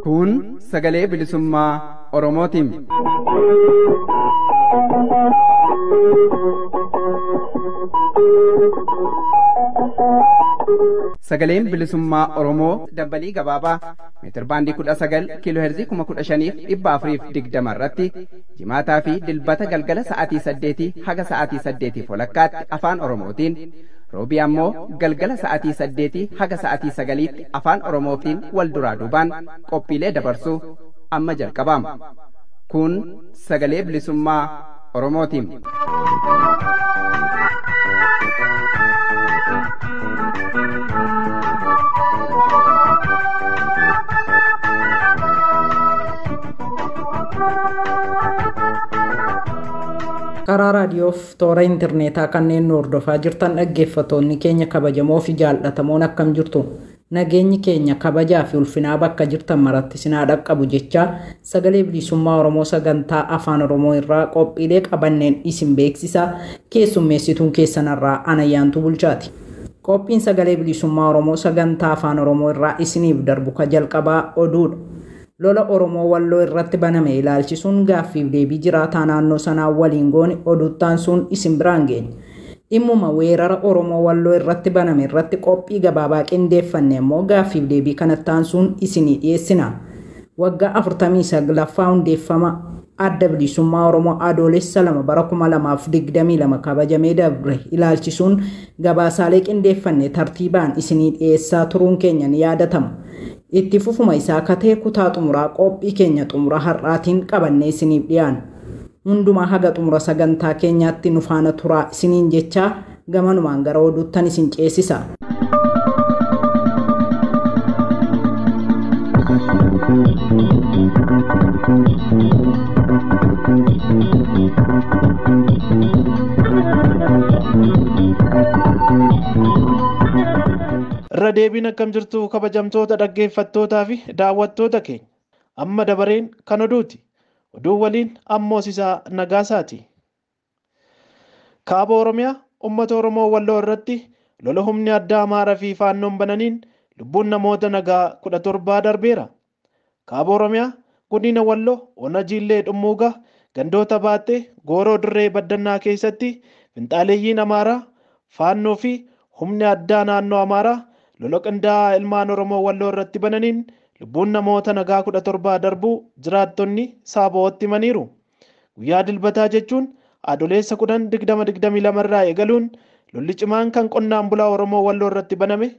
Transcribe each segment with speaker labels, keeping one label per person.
Speaker 1: Kun sagalee bilisummaa Oromootiin. Sagaleen bilisummaa Oromoo dambalii gabaabaa meetir baandii 19 kiiloo heerzii 15,420 irratti jimaataa fi dilbata galgala sa'aatii 8 haga sa'aatii 8 walakkaatti afaan Oromootiin roobii ammoo galgala sa'aatii 8 haga sa'aatii 9tti afaan Oromootiin wal duraa duubaan qophiilee dabarsuu amma jalqabama. Kun sagalee bilisummaa Oromootiin.
Speaker 2: Karaa raadiyoof toora intarneetaa kanneen nu hordofaa jirtan dhaggeeffattoonni keenya kabajamoo fi jaallatamoon akkam jirtu. Nageenyi keenya kabajaa fi ulfinaa bakka jirtan maratti sinaa dhaqqabu jecha sagalee bilisummaa Oromoo sagantaa afaan Oromoo irraa qophiilee qabanneen isin beeksisa keessummeessituun keessanarraa Anayyaantu Bulchaati. Qophiin sagalee bilisummaa Oromoo sagantaa afaan Oromoo irraa isiniif darbu ka jalqabaa oduudha. Lola Oromoo Walloo irratti baname ilaalchisuun gaaffiif deebii jiraataa naannoo sanaa waliin goone oduuttaan sun isin biraan geenya. Dhimmuma weerara Oromoo Walloo irratti baname irratti qophii gabaabaa qindeeffanne immoo gaaffiif deebii kanattaan sun isinii dhiyeessina. Waggaa 49ffaa hundeeffama adda bilisummaa Oromoo adoolessa 2 bara 2022 kabajamee dabre ilaalchisuun gabaasaalee qindeeffanne tartiibaan isinii dhiyeessaa turuun keenya ni yaadatama. Itti fufuma isaa katee kutaa xumuraa qophii keenya xumura har'aatiin qabannee isiniif dhiyaanna. Hundumaa haga xumura sagantaa keenyaatti nu faana turaa isiniin jechaa gamanumaan gara oduuttan isin ceesisa.
Speaker 3: Irra deebiin akkam jirtu kabajamtoota dhaggeeffattootaa fi daawwattoota keenya. Amma dabareen kan oduuti. Oduu waliin ammoosisaa Nagaasaati. Kaaba Oromiyaa uummata Oromoo Walloo irratti lola humni addaa Amaaraa fi faannoon bananiin lubbuun namoota nagaa 17 darbeera. Kaaba Oromiyaa godina Walloo Ona Jiillee Dhummuugaa gandoota Baattee Gooroo Dirree Baddannaa keessatti finxaaleeyyiin Amaaraa faannoo fi humni addaa naannoo Amaaraa lola qindaa'aa ilmaan Oromoo Walloo irratti bananiin lubbuun namoota nagaa 17 darbuu jiraattonni saabootti himaniiru. Guyyaa dilbataa jechuun adoolessa 10/2022 irraa eegaluun lolli cimaan kan qonnaan bulaa Oromoo Walloo irratti baname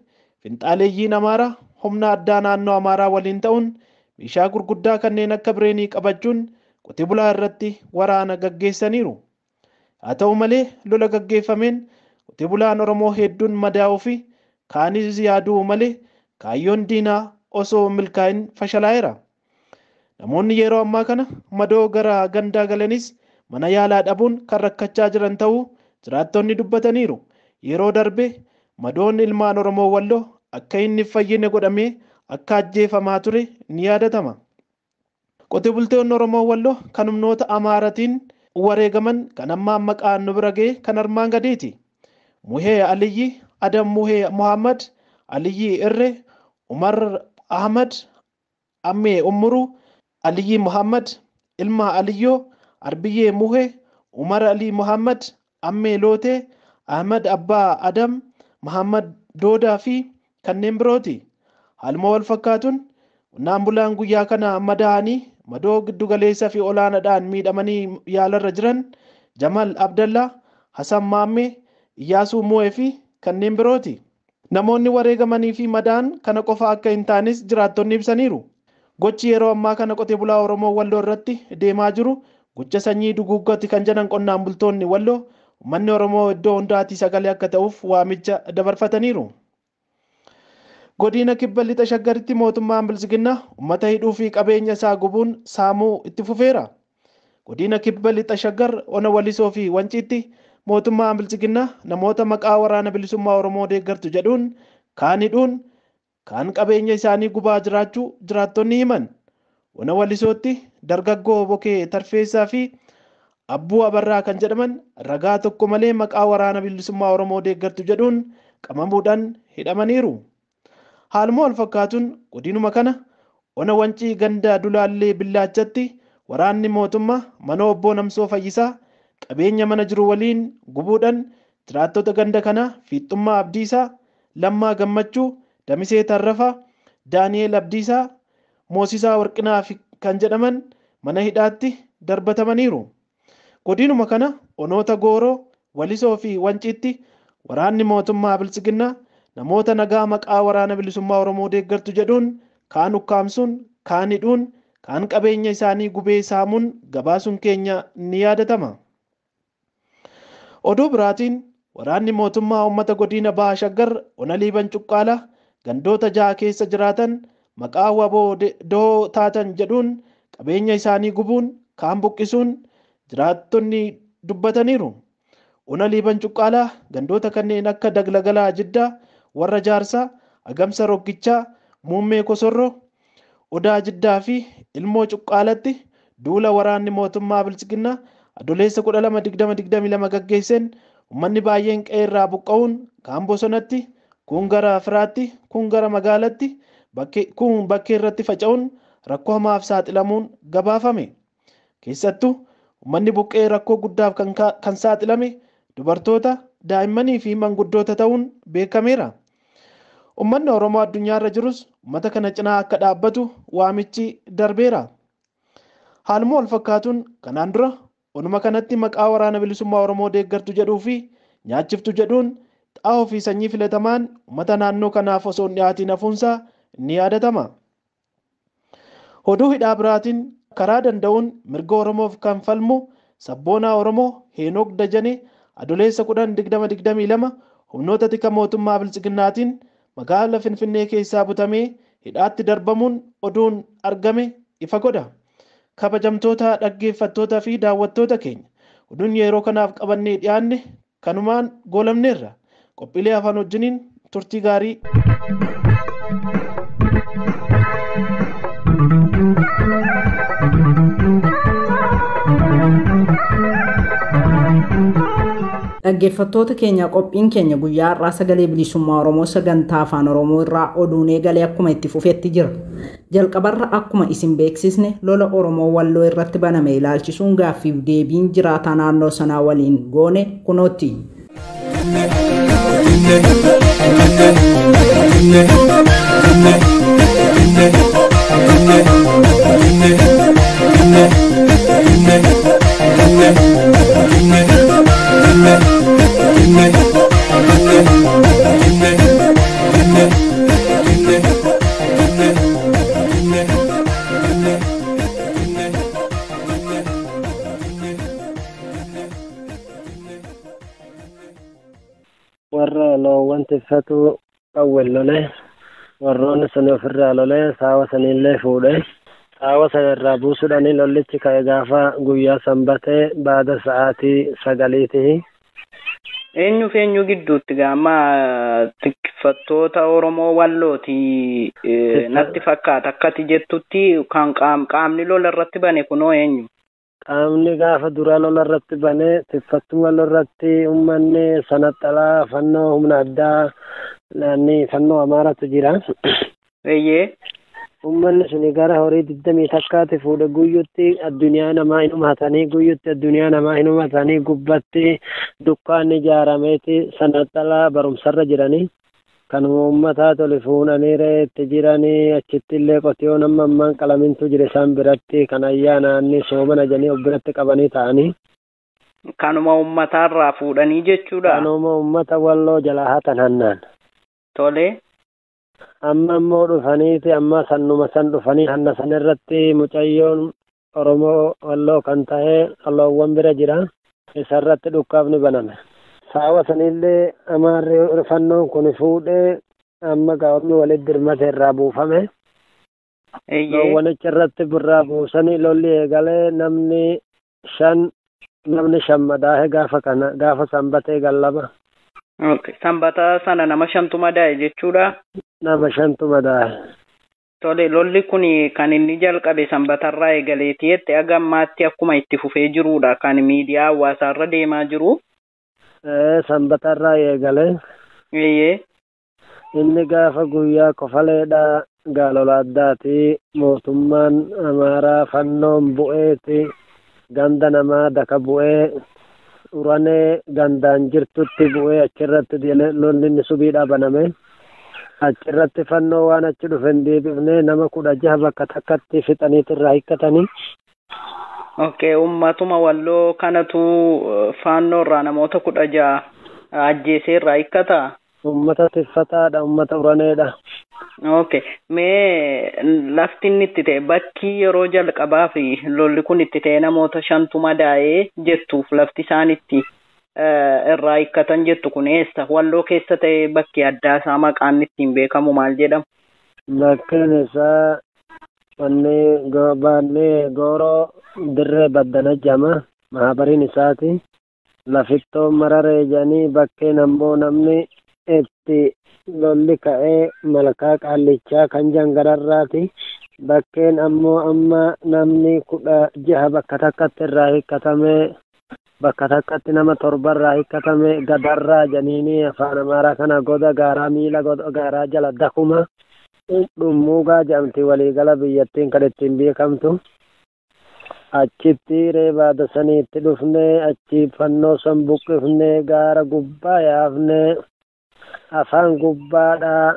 Speaker 3: finxaaleeyyiin Amaaraa humna addaa naannoo Amaaraa waliin ta'uun meeshaa gurguddaa kanneen akka bireenii qabachuun qotee bulaa irratti waraana gaggeessaniiru. Haa ta'u malee lola gaggeeffameen qotee bulaan Oromoo hedduun madaa'uu fi kaanis yaaduu malee kaayyoon diinaa osoo milkaa'in fashalaa'eera. Namoonni yeroo ammaa kana madoo gara gandaa galanis mana yaalaa dhabuun kan rakkachaa jiran ta'uu jiraattonni dubbataniiru. Yeroo darbe madoon ilmaan Oromoo Walloo akka inni fayyine godhamee akka ajjeefamaa ture ni yaadatama. Qotee bultoonni Oromoo Walloo kan humnoota Amaaratiin wareegaman kan ammaan maqaan nu bira ga'e kan armaan gadiiti. Muhee Aliyyi Adam Muhee Muhammad Aliyyi Irree Umar Ahmad Ammee Ummuru Aliyyi Muhammad Ilma Aliyyoo Arbiyyee Muhee Umar Ali Muhammad Ammee Lootee Ahmad Abbaa Adam Muhammad Doodaa fi kanneen birooti. Haaluma wal fakkaatuun qonnaan bulaan guyyaa kana madaa'anii madoo giddugaleessaa fi olaanaadhaan miidhamanii yaalarra jiran Jamal Abdallaa Hasan Maammee Iyyaasuu Muhee fi kanneen birooti. Namoonni wareegamanii fi madaan kana qofa akka hin taanes jiraattonni ibsaniiru. Gochi yeroo ammaa kana qotee bulaa Oromoo Walloo irratti deemaa jiru gocha sanyii duguuggaatti kan jedhan qonnaan bultoonni Walloo uummanni Oromoo iddoo hundaatti sagalee akka ta'uuf waamicha dabarfataniiru. Godina Kibba Lixa Shaggaritti mootummaan Bilisiginnaa uummata hidhuu fi qabeenya isaa gubuun saamuu itti fufeera. Godina Kibba Lixa Shaggar Ona Walisoo fi Wanciitti mootummaan Bilisiginnaa namoota maqaa waraana bilisummaa Oromoo deeggartu jedhuun kaan hidhuun kaan qabeenya isaanii gubaa jiraachuu jiraattonni himan. ona Wallisootti dargaggoo Bokee Tarfeessaa fi Abbuu Abarraa kan jedhaman ragaa tokko malee maqaa waraana bilisummaa Oromoo deeggartu jedhuun qabamuudhaan hidhamaniiru. Haaluma wal fakkaatuun godinuma kana ona Wancii ganda Dulaallee Billaachatti waraanni mootummaa mana obbo Namsoo Fayyisaa qabeenya mana jiru waliin gubuudhaan jiraattota ganda kana Fiixxummaa Abdiisaa, Lammaa Gammachuu, Damisee Tarrafaa, Daani'eel Abdiisaa, Moosisaa Warqinaa kan jedhaman mana hidhaatti darbatamaniiru. Godinuma kana onoota Gooroo, Walisoo fi Wanciitti waraanni mootummaa Bilisiginnaa namoota nagaa maqaa waraana bilisummaa Oromoo deeggartu jedhuun kaan ukkaamsuun, kaan hidhuun, kaan qabeenya isaanii gubee saamuun gabaasuun keenya ni yaadatama. Oduu biraatiin waraanni mootummaa uummata godina Baha Shaggar ona Liiban Cuqqaalaa gandoota 6 keessa jiraatan maqaa waboo doo taatan jedhuun qabeenya isaanii gubuun kaan buqqisuun jiraattonni dubbataniiru. Ona Liiban Cuqqaalaa gandoota kanneen akka Daglagalaa Jiddaa, Warra Jaarsaa, Agamsa Roggichaa, Muummee Kosorroo, Odaa Jiddaa fi Ilmoo Cuqqaalatti duula waraanni mootummaa Bilisiginnaa adoleessa 12/2022 gaggeesseen uummanni baay'een qe'ee irraa buqqa'uun kaan bosonatti, kun gara firaatti, kun gara magaalatti, kun bakkee irratti faca'uun rakkoo hamaaf saaxilamuun gabaafame. Keessattuu uummanni buqqee rakkoo guddaaf kan saaxilame dubartoota, daa'immanii fi manguddoota ta'uun beekameera. Uummanni Oromoo addunyaarra jirus uummata kana cinaa akka dhaabbatu waamichi darbeera. Haaluma wal fakkaatuun kanaan dura onuma kanatti maqaa waraana bilisummaa Oromoo deeggartu jedhuu fi nyaachiftu jedhuun xaa'oo fi sanyii filatamaan uummata naannoo kanaaf osoo hin dhiyaatiin hafuunsaa ni yaadatama. Oduu hidhaa biraatiin karaa danda'uun mirga Oromoof kan falmu sabboonaa Oromoo Heenook Dajanee adoleessa 10/2022 humnoota tika mootummaa Bilisiginnaatiin magaalaa Finfinnee keessaa butamee hidhaatti darbamuun oduun argame ifa godha. Kabajamtoota dhaggeeffattoota fi daawwattoota keenya oduun yeroo kanaaf qabannee dhiyaanne kanumaan goolabneerra. Qophiilee afaan wajjiniin turtii gaarii.
Speaker 2: Dhaggeeffattoota keenya qophiin keenya guyyaa har'aa sagalee bilisummaa Oromoo sagantaa afaan Oromoo irraa oduun eegalee akkuma itti fufetti jira. Jalqabarra akkuma isin beeksisne lola Oromoo Walloo irratti baname ilaalchisuun gaaffiif deebiin jiraataa naannoo sanaa waliin goone kunootti.
Speaker 4: warra loowwan tiffatu qawwel lole warroonni sun ofirraa lole saawa sanillee fuudhe saawa sanirraa buusuudhaanii lollichi ka'e gaafa guyyaa sanbatee baada sa'aatii 9.
Speaker 5: Eenyu gidduutti gaama tikfattoota Oromoo Wallooti natti fakkaata akkati jettutti kan qaamni lola irratti bane kunoo eenyu?
Speaker 4: Qaamni gaafa dura lola irratti bane tikfattuu Walloo irratti uummanni sanaxalaa fannoo humna addaa naanni fannoo Amaaratu jira.
Speaker 5: Eeyyee.
Speaker 4: Uummanni suni gara horii 20 takkaatti fuudhe guyyutti addunyaa namaa inuma hatanii guyyutti addunyaa namaa inuma hatanii gubbatti dukkaanni ijaarameeti sanaxalaa barumsarra jiranii kan uummataa tole fuudhanii reetti jiranii achitti illee qotiyoon ammaan qalamintu jira isaan biratti kan ayyaanaanni soomana janii of biratti qabanii ta'anii.
Speaker 5: Kanuma uummatarraa fuudhanii jechuudha.
Speaker 4: Kanuma uummata Walloo jalaa hatan hannaan.
Speaker 5: Tole.
Speaker 4: Amma immoo dhufaniiti amma sannuma san dhufanii hanna san irratti mucayyoon Oromoo Walloo kan ta'e Walloowwan bira jira isarratti dhukkaafni baname. Saawa sanillee amaarri fannoon kun fuudhee amma gaa'onni walitti dirmate irraa buufame. Loowwanicha irratti birraa buusanii lolli eegalee namni shan madaa'e gaafa sanbatee gallaba.
Speaker 5: Okay. Sanbata sana nama 5 madaa'e jechuudha.
Speaker 4: Nama 5 madaa'e.
Speaker 5: Tole lolli kun kan inni jalqabe sanbatarraa eegaleetii jette agammaatti akkuma itti fufee jirudha kan miidiyaa hawaasaarra deemaa jiru.
Speaker 4: Sanbatarraa eegale.
Speaker 5: Eeyyee.
Speaker 4: Inni gaafa guyyaa kofaleedha gaalola addaati mootummaan Amaaraa fannoon bu'eeti ganda namaa daka bu'ee uranee gandaan jirtutti bu'ee achirratti lolli inni subiidhaa baname. Achirratti fannoo waan achi dhufe hin deebifne nama 16 bakka takkatti fixaniit irraa hiikkatanii.
Speaker 5: Okay, ummatuma walloo kanatu fannoo irraa namoota 16 ajjeesee irraa hiikkataa?
Speaker 4: Ummata tiffataadha, ummata uraneedha.
Speaker 5: Okay, mee lafti inni itti ta'e bakki yeroo jalqabaa fi lolli kun itti ta'e namoota 5 madaa'ee jettuuf lafti isaan itti irraa hiikkatan jettu kun eessa? Walloo keessa ta'e bakki addaa isaa maqaan ittiin beekamu maal jedhamu?
Speaker 4: Bakkeen isaa baannee gooroo dirree baddana jama mahabariin isaati. Lafittoo mararee jedhanii bakkeen ammoo namni itti lolli ka'ee malkaa qaallichaa kan jangararraati. Bakkeen ammoo amma namni 16 bakka takkatti irraa hiikkatamee bakka takkatti nama 7 irraa hiikkatame gadarraa janiini afaan Amaaraa kana goda gaaraa miila goda gaaraa jala dakuma dhummuugaa jedhamti waliigala biyyattiin kan ittiin beekamtu. Achitti reebaada saniitti dhufnee achi fannoo san buqqifnee gaara gubbaa yaafnee afaan gubbaadhaa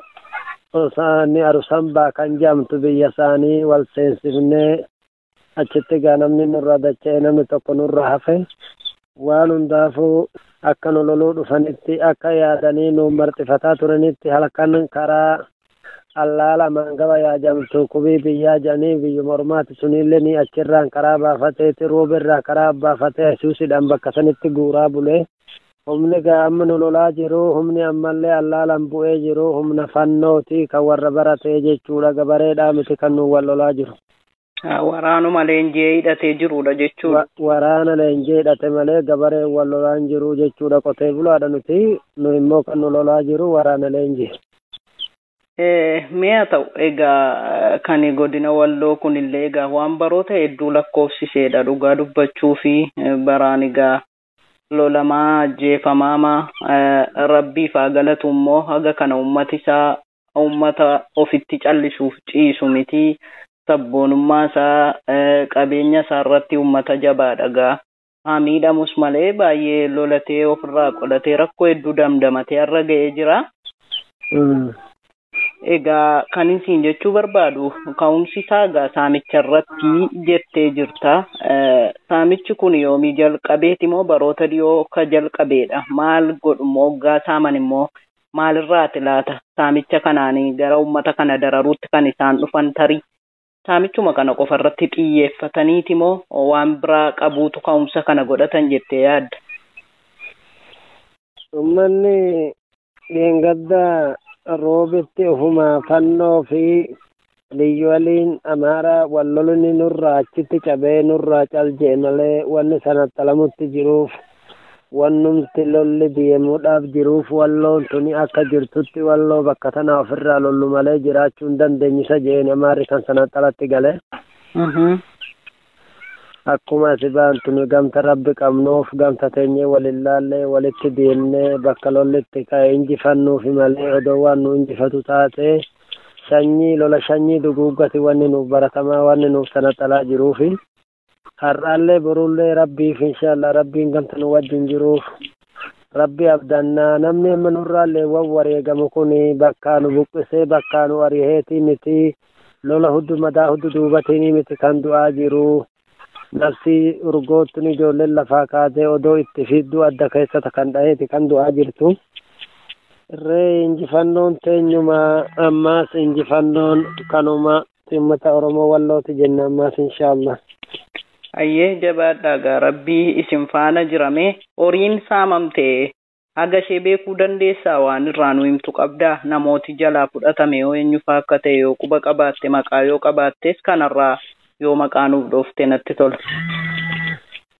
Speaker 4: isaanii arusambaa kan jedhamtu biyya isaanii wal seensifnee achitti gaa namni nurra dacha'e namni tokko nurra hafe waan hundaafuu akka nu loluu dhufanitti akka yaadanii nu marxifataa turanitti halkan karaa allaala mangaba yaajamtu kubii biyyaa jedhanii biyya mormaati sunillee ni achirraan karaa baafateeti roobirraa karaa baafatee asuusidhaan bakka sanitti guuraa bulee humni gaa amma nu lolaa jiru humni ammallee allaalan bu'ee jiru humna fannooti kan warra baratee jechuudha gabareedhaa miti kan nu wal lolaa jiru.
Speaker 5: Waraanuma leenjii hidhatee jirudha jechuudha.
Speaker 4: Waraana leenjii hidhate malee gabaree wal lolaan jiru jechuudha qotee bulaadha nuti nu immoo kan nu lolaa jiru waraana leenjii.
Speaker 5: Mi'a ta'u egaa kan godina walloo kunillee egaa waan baroota hedduu lakkoofsiseedha dhugaa dubbachuu fi baraan egaa lolamaa ajjeefamaama rabbiif haa galatu immoo haga kana ummata ofitti callisuuf ciisu miti sabboonummaa isaa qabeenya isaa irratti ummata jabaadha egaa haa miidhamus malee baay'ee lolatee ofirraa qolatee rakkoo hedduu damdamatee har'a ga'ee jira. Egaa kan isin jechuu barbaadu ka'umsi isaa egaa saamicha irratti jettee jirta. Saamichi kun yoomii jalqabeeti moo baroota dhiyoo ka jalqabeedha? Maal godhu moo waggaa saaman immoo maalirraati laata? Saamicha kanaanii gara uummata kana dararuutti kan isaan dhufan tarii saamichuma kana qofa irratti xiyyeeffataniiti moo waan biraa qabuutu ka'umsa kana godhatan jettee yaadda?
Speaker 4: Uummanni dheengaddaa roobitti ofuma fannoo fi liyyu waliin Amaaraa wal lolni nurraa achitti cabee nurraa calje malee wanni sanatti alamutti jiruuf wannumti lolli deemuudhaaf jiruuf walloon tuni akka jirtutti walloo bakka tanaa ofirraa lollu malee jiraachuu hin dandeenyisa jeen Amaarri kan sanatti alatti gale. Akkuma asi baantu nu gamta rabbi qabnuuf gamta teenyee walillaallee walitti deemnee bakka lollitti ka'e injifannuufi malee odoo waan nu injifatu taate sanyii lola sanyii duguuggati wanni nuuf baratamaa wanni nuuf sanaxalaa jiruufi har'aallee borullee rabbiif inshaalla rabbiin gamta nu wajjin jiruuf rabbi abdannaa namni amma nurraallee wareegamu kun bakkaa nu buqqisee bakkaa nu ariheetii miti lola huddu madaa huddu duubatii miti kan du'aa jiru. Nafsi urgoottuun ijoolleen lafaa kaatee odoo itti fidduu adda keessata kan dhaheeti kan du'aa jirtu. Irree injifannoon teenyuma ammaas injifannoon kanuma uummata Oromoo wallooti jenna ammaas inshaallah.
Speaker 5: Ayyee jabaadhaa gaa rabbii isin faana jirame horiin saamamtee haga ishee beekuu dandeessaa waan irraa nu himtu qabdaa namooti jalaa fudhatame yoo eenyufaa akka ta'e yoo quba qabaatte maqaa yoo qabaattes kanarraa yoo maqaa nuuf dhoofte natti tola.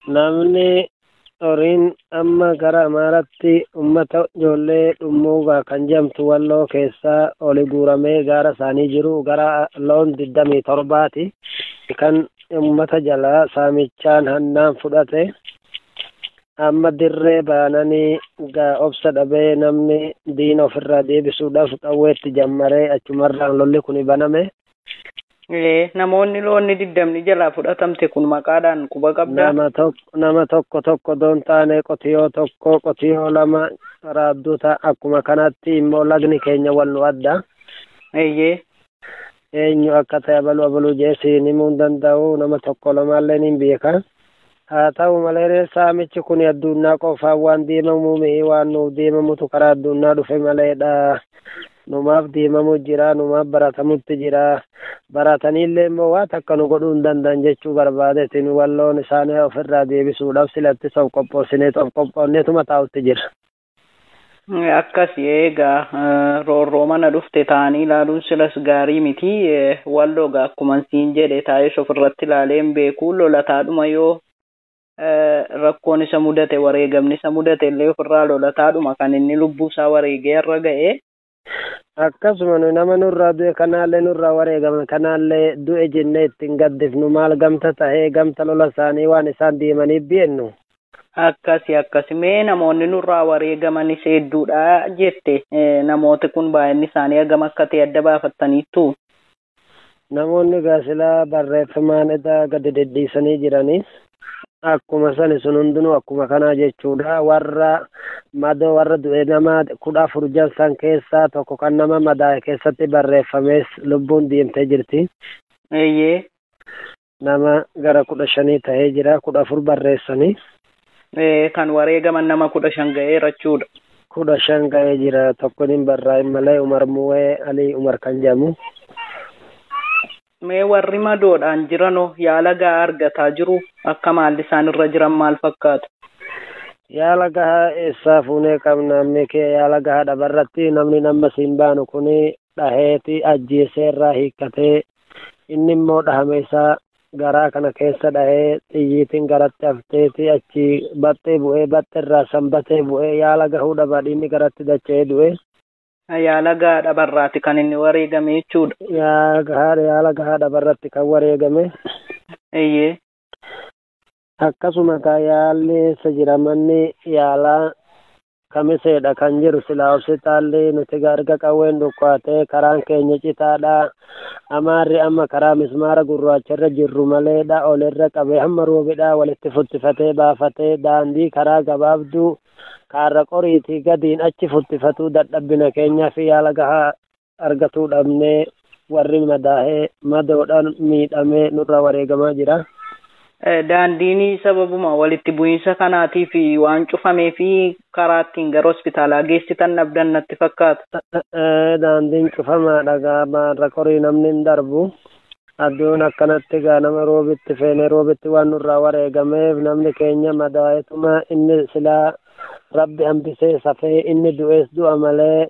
Speaker 4: Namni horiin amma gara amaaratti ummata ijoollee dhummuugaa kan jamtu walloo keessaa oli guuramee gaara isaanii jiru gara loon 27ti kan ummata jalaa saamichaan hannaan fudhate amma dirree baananii obsa dhabee namni diina ofirraa deebisuudhaaf qawweetti jammaree achumarraan lolli kun baname.
Speaker 5: Namoonni loonni 20 jalaa fudhatamte kun maqaadhaan quba qabda.
Speaker 4: Nama tokko doon taane qotiyoo tokko qotiyoo lama raabduuta akkuma kanatti immoo lagni keenya wal nu adda. Eenyu akka ta'e abaluu jeesiin himuu hin danda'u nama tokko lamaallee hin beeka. Haa ta'u malee saamichi kun addunyaa qofaan waan deemamu mi'i waan nuuf deemamutu karaa addunyaa dhufe maleedha. Numaaf deemamu jira numaaf baratamutti jira barataniillee immoo waan akka nu godhuu hin danda'an jechuu barbaadeetiin walloon isaanii ofirraa deebisuudhaaf silatti of qophoonneetuma taa'utti jira.
Speaker 5: Akkasii egaa roorroo mana dhufte ta'anii ilaaluun silas gaarii miti walloogaa akkuma siin jedhe taa'ee ofirratti ilaalee hin beeku lolataadhuma yoo rakkoon isa mudate wareegamni isa mudate illee ofirraa lolataadhuma kan inni lubbuu isaa wareegee irra ga'e.
Speaker 4: Akkasuma nama nurraa du'e kanaallee nurraa wareegame kanaallee du'e jennee ittiin gaddifnu maal gamta ta'ee gamta lola isaanii waan isaan deemaniif bi'ennu.
Speaker 5: Akkasi mee namoonni nurraa wareegamanis hedduudha jette namooti kun baay'inni isaanii hagam akka ta'e adda baafattaniittu.
Speaker 4: Namoonni gaasilaa barreeffamaan gadi deddeessanii jiranis akkuma sani sun hundinuu akkuma kanaa jechuudha warra madoo warra du'e nama 14 jalsan keessaa tokko kan nama madaa'e keessatti barreeffamees lubbuun deemtee jirti. Nama gara 15 ta'ee jira 14 barreessanii.
Speaker 5: Kan wareegaman nama 15 ga'ee jechuudha.
Speaker 4: 15 ga'ee jira tokko hin barraa'in malee Umar Muwee Alii Umar kan jedhamu.
Speaker 5: Mee warri madoodhaan jiranoo yaala gahaa argataa jiru akka maalli isaan irra jiran maal fakkaatu?
Speaker 4: Yaala gahaa eessaa fuunee qabna ammee kee yaala gahaa dhabarratti namni nama siin baanu kuni dhaheeti ajjeesee irraa hiikkatee inni immoo dhahame isaa garaa kana keessa dhahee xiyyiitiin garatti hafteeti achi baxxee bu'ee baxxe irraa sanbatee bu'ee yaala gahuu dhaba dhiinni garatti dacha'ee du'e.
Speaker 5: Yaala gahaa dhabarraati kan inni wareegame jechuudha.
Speaker 4: Yaala gahaa dhabarratti kan wareegame. Akkasuma yaalli eessa jira manni yaalaa kamiseedha kan jiru silaa hospitaalli nuti erga qawween dhukkaatee karaan keenya citaadha. Amaarri amma karaa mismaara gurraacharra jirru maleedha olirra qabee hamma roobidhaa walitti futtifatee baafatee daandii karaa gabaabduu kaarra qoriitii gadiin achi futtifatuu dadhabbina keenyaa fi yaala gahaa argatuu dhabnee warri madaa'ee madoodhaan miidhamee nurra wareegamaa jira.
Speaker 5: Daandiin sababuma walitti bu'iinsa kanaatii fi waan cufamee fi karaa ittiin gara hospitaalaa geessitan dhabdan natti fakkaata.
Speaker 4: Daandiin cufamaadha gaarra qorii namni hin darbu. Adduun akkanatti gaa nama roobitti feenee roobitti waan nurraa wareegameef namni keenya madaa'etuma inni silaa rabbi hambisee safee inni du'ees du'a malee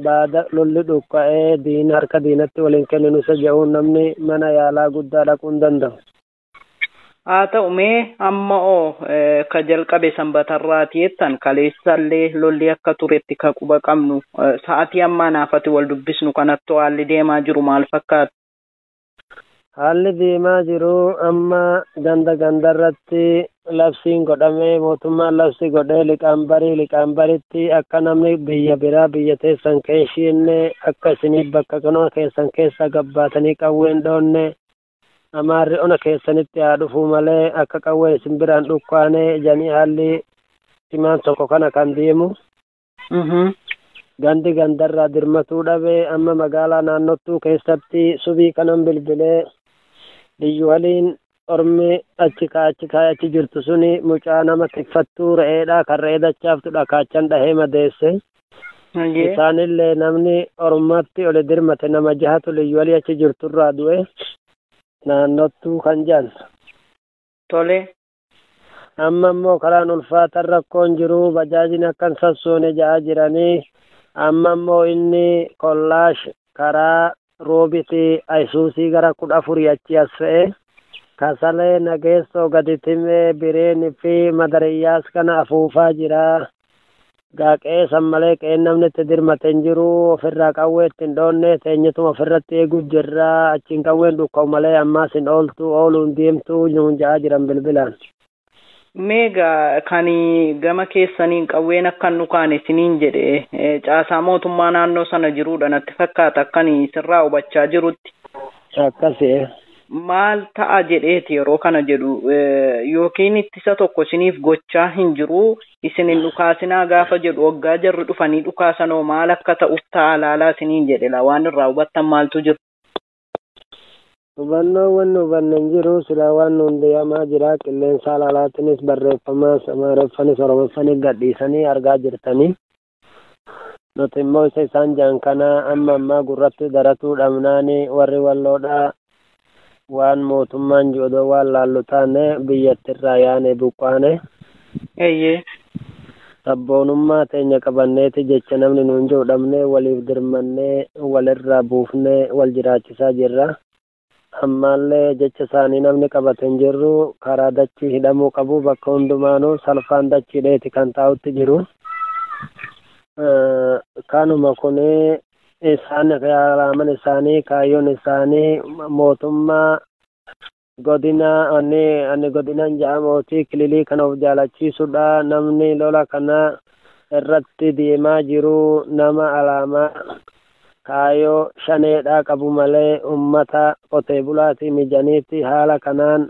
Speaker 4: baada lolli dhukka'ee diina harka diinatti waliin kenninu isa jedhuun namni mana yaalaa guddaa dhaquu hin danda'u.
Speaker 5: Haa ta'u mee amma ka jalqabe sanbatarraati jettan kaleessallee lolli akka turetti ka quba qabnu sa'atii ammaa naafati wal dubbisnu kanattu haalli deemaa jiru maal fakkaata?
Speaker 4: Haalli deemaa jiru amma gandarratti labsiin godhamee mootummaan labsii godhee liqaanbaritti akka namni biyya biraa biyya teessan keessiinne akka isiniif bakka kanuma keessan keessa gabbaatanii qawween dhoonne amaarri ona keessanitti haa dhufuu malee akka qawween isin biraan dhukkaane janii haalli cimaan tokko kana kan deemu. Gandi gandarraa dirmatuu dhabee amma magaalaa naannottuu keessatti subii kanan bilbilee biyyu waliin ormi achi jirtu suni mucaa nama tikfattuu re'eedha kan re'ee dachaaftu kaachan dhahee madeesse. Isaanillee namni ormatti oli dirmate nama jahatu liyyu walii achi jirturraa du'e naannottuu kan jedhan.
Speaker 5: Tole.
Speaker 4: Amma immoo karaan ulfaatan rakkoon jiru bajaajin akkan sassoone ja'aa jiranii amma immoo inni kollaash karaa roobiti ayisuusii gara 14 achi as fe'e kasalee nageessoo gadi timee bireen fi madariyyaas kana afuufaa jira. Gaaqee san malee qeen namni itti dirmate hin jiru. Ofirraa qawwee ittiin dhoonne teenyatuma ofirratti eeguu jirra. Achiin qawween dhukka'u malee ammaas hin ooltu ooluun deemtu nuun ja'aa jiran bilbilaan.
Speaker 5: Meegaa kani gama keessaniin qawween akkan nukaan isiniin jedhe caasaa mootummaa naannoo sana jiruudha natti fakkaata akkanii sirraa hubachaa jirutti.
Speaker 4: Akkasii.
Speaker 5: Maal ta'a jedheeti yeroo kana jedhu yookiin ittisa tokko isiniif gochaa hin jiru isin hin dhukaasinaa gaafa jedhu waggaa jarri dhufanii dhukaasanoo maal akka ta'uuf ta'a laalaa isiniin jedhela waan irraa hubattan maaltu jiru.
Speaker 4: Hubannoowwan hubanne hin jiru silaa waan hundeeyyamaa jira qilleensa alaalaatiinis barreeffamaa amaareffanis oromoffanis gadhiisanii argaa jirtanii. Nuti immoo isa isaan jaan kana amma ammaa gurratti daratuu dhabnaani warri walloodhaa waan mootummaan joodoo waan laallu taane biyyattirraa yaane buqqaane.
Speaker 5: Eeyyee.
Speaker 4: Sabboonummaa teenya qabanneeti jecha namni nuun jiru dhabnee waliif dirmannee walirraa buufnee wal jiraachisaa jirra. Ammaallee jecha isaanii namni qabate hin jirru karaa dachii hidhamuu qabu bakka hundumaanuu salphaan dachiidheeti kan taa'utti jiru. Kanuma kunii isaan yaalaman isaanii kaayyoon isaanii mootummaa godina ani godinaan ja'amootii kililii kana of jaalachiisudha. Namni lola kana irratti deemaa jiru nama alaamaa kaayyoo shaneedhaa qabu malee ummata qotee bulaatii mijaniitti haala kanaan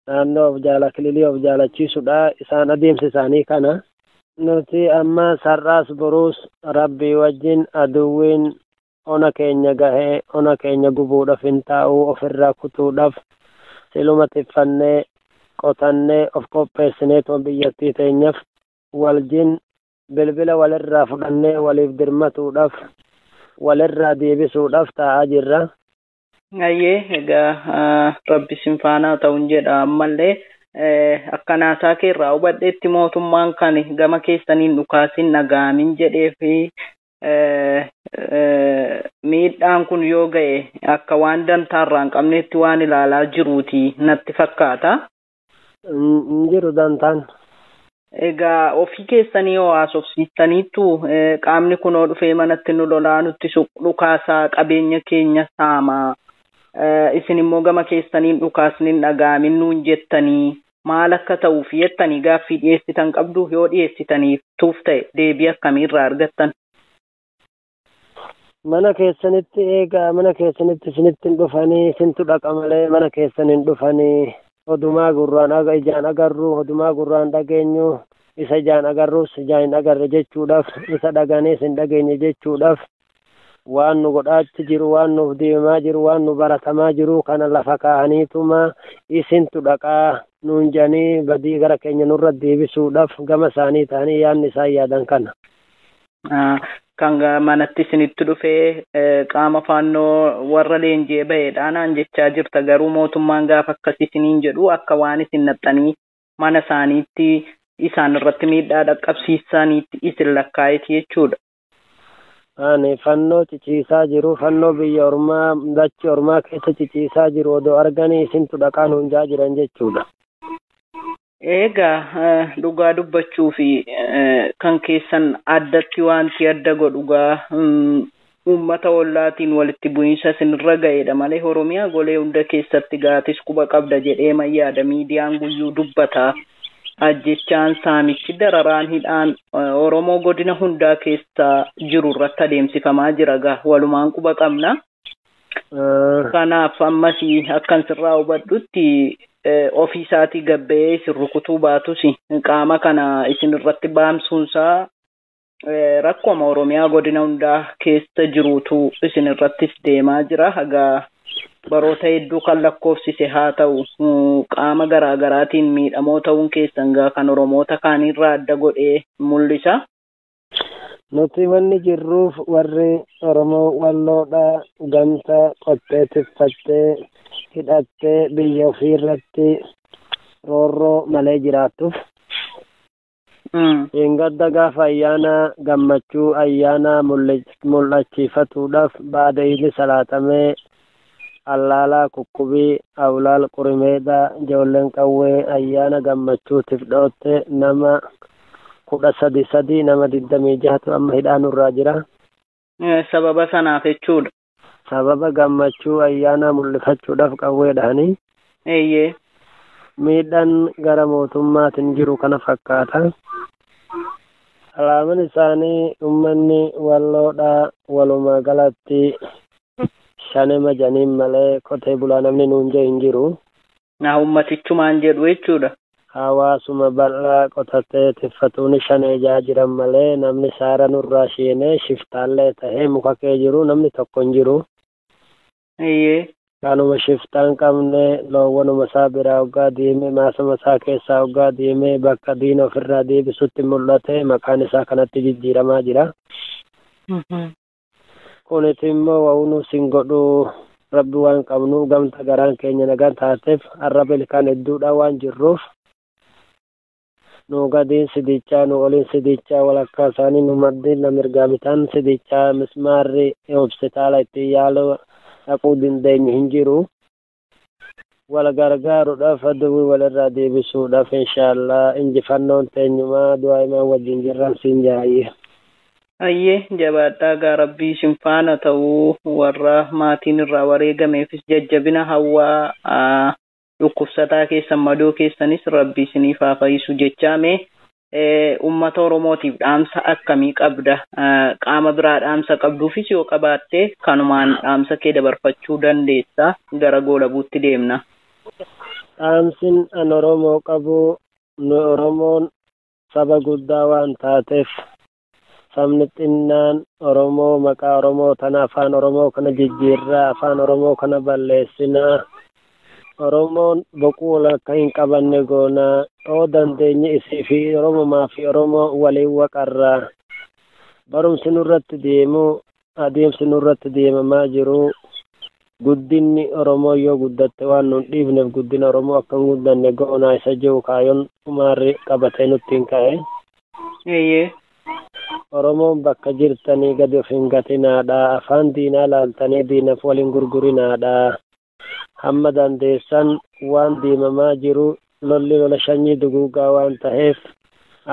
Speaker 4: naannoo kililii of jaalachiisudha. Isaan adeemsa isaanii kana. Nuti amma sar'aas boruus rabbii wajjin aduwwiin ona keenya gahee ona keenya gubuudhaaf hin taa'u ofirraa kutuudhaaf siluma tiffannee qotannee of qopheessineetuma biyyattii teenyaaf waljin bilbila walirraa fudhannee waliif dirmatuudhaaf walirraa deebisuudhaaf taa'aa jirra.
Speaker 5: Ayyee egaa rabbi sin faanaa ta'uun jedha ammallee. Akkanaasaa keerraa hubadheetti mootummaan kan gama keessaniin dhukaasin nagaamin jedhee fi miidhaan kun yoo ga'e akka waan dantaarraa hin qabneetti waan ilaalaa jiruuti natti fakkaata.
Speaker 4: Hin jiru dantaan.
Speaker 5: Egaa ofii keessanii yoo haasofsiistaniittu qaamni kunoo dhufee manatti nu lolaa nutti dhukaasaa qabeenya keenya saamaa isin immoo gama keessaniin dhukaasniin nagaamin nuun jettanii maal akka ta'uuf jettanii gaaffii dhiyeessitan qabdu yoo dhiyeessitaniif tuuf ta'e deebii akkamiirraa argattan.
Speaker 4: Mana keessanitti eegaa mana keessanitti isinitti hin dhufanii isintu dhaqa malee mana keessan hin dhufanii odumaa gurraan ijaan agarru odumaa gurraan dhageenyu isa ijaan agarrus ijaan hin agarre jechuudhaaf isa dhaganees hin dhageenye jechuudhaaf waan nu godhaachi jiru waan nuuf deemaa jiru waan nu baratamaa jiru kana lafa kaa'aniituma isintu dhaqaa nuun jedhanii badii gara keenya nurra deebisuudhaaf gama isaanii ta'anii yaadni isaan yaadan kana.
Speaker 5: Kan manatti isinitti dhufee qaama faannoo warra leenjee baheedhaan jechaa jirta garuu mootummaan gaafa akkasii isiniin jedhu akka waan isin naxxanii mana isaaniitti isaan irratti miidhaa dhaqqabsiisaniitti isin lakkaa'eeti jechuudha.
Speaker 4: Ani fannoo ciciisaa jiru fannoo biyya ormaa dachii ormaa keessa ciciisaa jiru odoo arganii isintu dhaqaan hunjaa jiran jechuudha.
Speaker 5: Egaa dhugaa dubbachuu fi kan keessan addatti wanti adda godhugaa uummata ollaatiin walitti bu'iinsa isinirra ga'eedha malee Oromiyaa golee hunda keessatti gaatis quba qabda jedhee mayyaada miidiyaan guyyuu dubbata. Ajjechaan saamichi dararaan hidhaan Oromoo godina hundaa keessa jiru irratti adeemsifamaa jira gaa walumaan quba qabna. Kanaaf ammas akkan sirraa hubadhutti ofii isaatii gabbee isin rukutuu baatus qaama kana isin irratti baamsuunsaa rakkoma Oromiyaa godina hundaa keessa jiruutu isin irrattis deemaa jira hagaa baroota hedduu kan lakkoofsise haa ta'u qaama garaagaraatiin miidhamoo ta'uun keessan gaa kan Oromoota kaanirraa adda godhee mul'isa.
Speaker 4: Nuti wanni jirruuf warri Oromoo walloodhaa gamta qottee tiffattee hidhattee biyya ofii irratti roorroo malee jiraattuuf. Gadda gaafa ayyaana gammachuu ayyaana mul'achiifatuudhaaf baadayini salaatamee allaalaa kukkubii awlaal qurimeedhaa ijoolleen qawwee ayyaana gammachuutiif dhootte nama 13 nama 26 amma hidhaanurraa jira.
Speaker 5: Sababa sanaaf jechuudha.
Speaker 4: Sababa gammachuu ayyaana mul'ifachuudhaaf qawweedhaanii.
Speaker 5: Eeyyee.
Speaker 4: Miidhaan gara mootummaatiin jiru kana fakkaata. Alaamaan isaanii uummanni walloodhaa walumaa galatti shanema janiin malee qotee bulaa namni nuun jee hin jiru.
Speaker 5: Na ummatichumaan jedhu jechuudha.
Speaker 4: Hawaasuma bal'aa qotatee tiffatuun shanee jaa jiran malee namni saara nurraa sheenee shiftaallee ta'ee muka kee jiru namni tokko hin jiru.
Speaker 5: Eeyyee.
Speaker 4: Kanuma shiftaan qabne loowwanuma isaa biraa hoggaa deemee maasuma isaa keessaa hoggaa deemee bakka diina ofirraa deebisutti mul'ate maqaan isaa kanatti jijjiiramaa jira. Kunis immoo wa'uunu sin godhuu rabbi waan qabnu gamta garaan keenya nagaan taateef arraba ilkaan hedduudha waan jirruuf nu gadiin sidichaa nu oliin sidichaa walakkaa isaanii nu maddiin na mirgaamitaan sidichaa mismaarri hospitaala itti yaaluu dhaquu dandeenyu hin jiru. Wal gargaaruudhaaf aduwwii walirraa deebisuudhaaf inshaallah injifannoon teenyumaa du'aa'imaan wajjin jirran siin jaayye.
Speaker 5: Ayyee jabaadhaa gaa rabbii isin faana ta'uu warra maatiin irraa wareegameefis jajjabina hawwaa dhukkubsataa keessan madoo keessanis rabbii isiniif haa fayyisu jechaame. Ummata Oromootiif dhaamsa akkamii qabda? Qaama biraa dhaamsa qabduufis yoo qabaatte kanumaan dhaamsa kee dabarfachuu dandeessa. Gara goolabuutti deemna.
Speaker 4: Dhaamsin an Oromoo qabu nu Oromoon saba guddaa waan taateef sabni xinnaan Oromoo maqaa Oromoo tana afaan Oromoo kana jijjiirraa afaan Oromoo kana balleessinaa. Oromoon boquu walakka hin qabanne goonaa oo dandeenye isii fi Oromomaa fi Oromoo waliin waqarraa barumsi nurratti deemu adeemsi nurratti deemamaa jiru guddinni Oromoo yoo guddatte waan nun dhiifneef guddina Oromoo akka hin guddanne goonaa isa jiru kaayoon umaarri qabatee nutti hin ka'e.
Speaker 5: Eeyyee.
Speaker 4: Oromoon bakka jirtanii gadi of hin gatinaadha afaan diinaa laaltanii diinaaf waliin gurgurinaadha. Hamma dandeessan waan deemamaa jiru lolli lola shanyii duguugaa waan ta'eef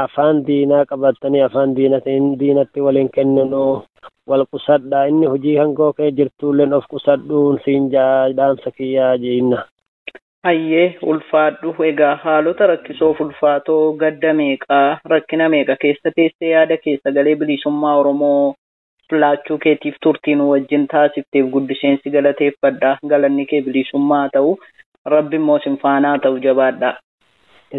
Speaker 4: afaan diinaa qabatanii afaan diinatti waliin kenninu wal qusadhaa inni hojii hangoo kee jirtuulleen of qusadhuun siin dhaamsa kiyyaa jeenna.
Speaker 5: Ayyee ulfaadhu egaa haalota rakkisoof ulfaatoo gadda meeqaa rakkina meeqa keessa teessee yaada keessa galee bilisummaa Oromoo laachuu keetiif turtiin wajjin taasifteef guddiseensi galateeffadha. Galanni kee bilisummaa ta'u rabbi immoo sin faanaa ta'u jabaadha.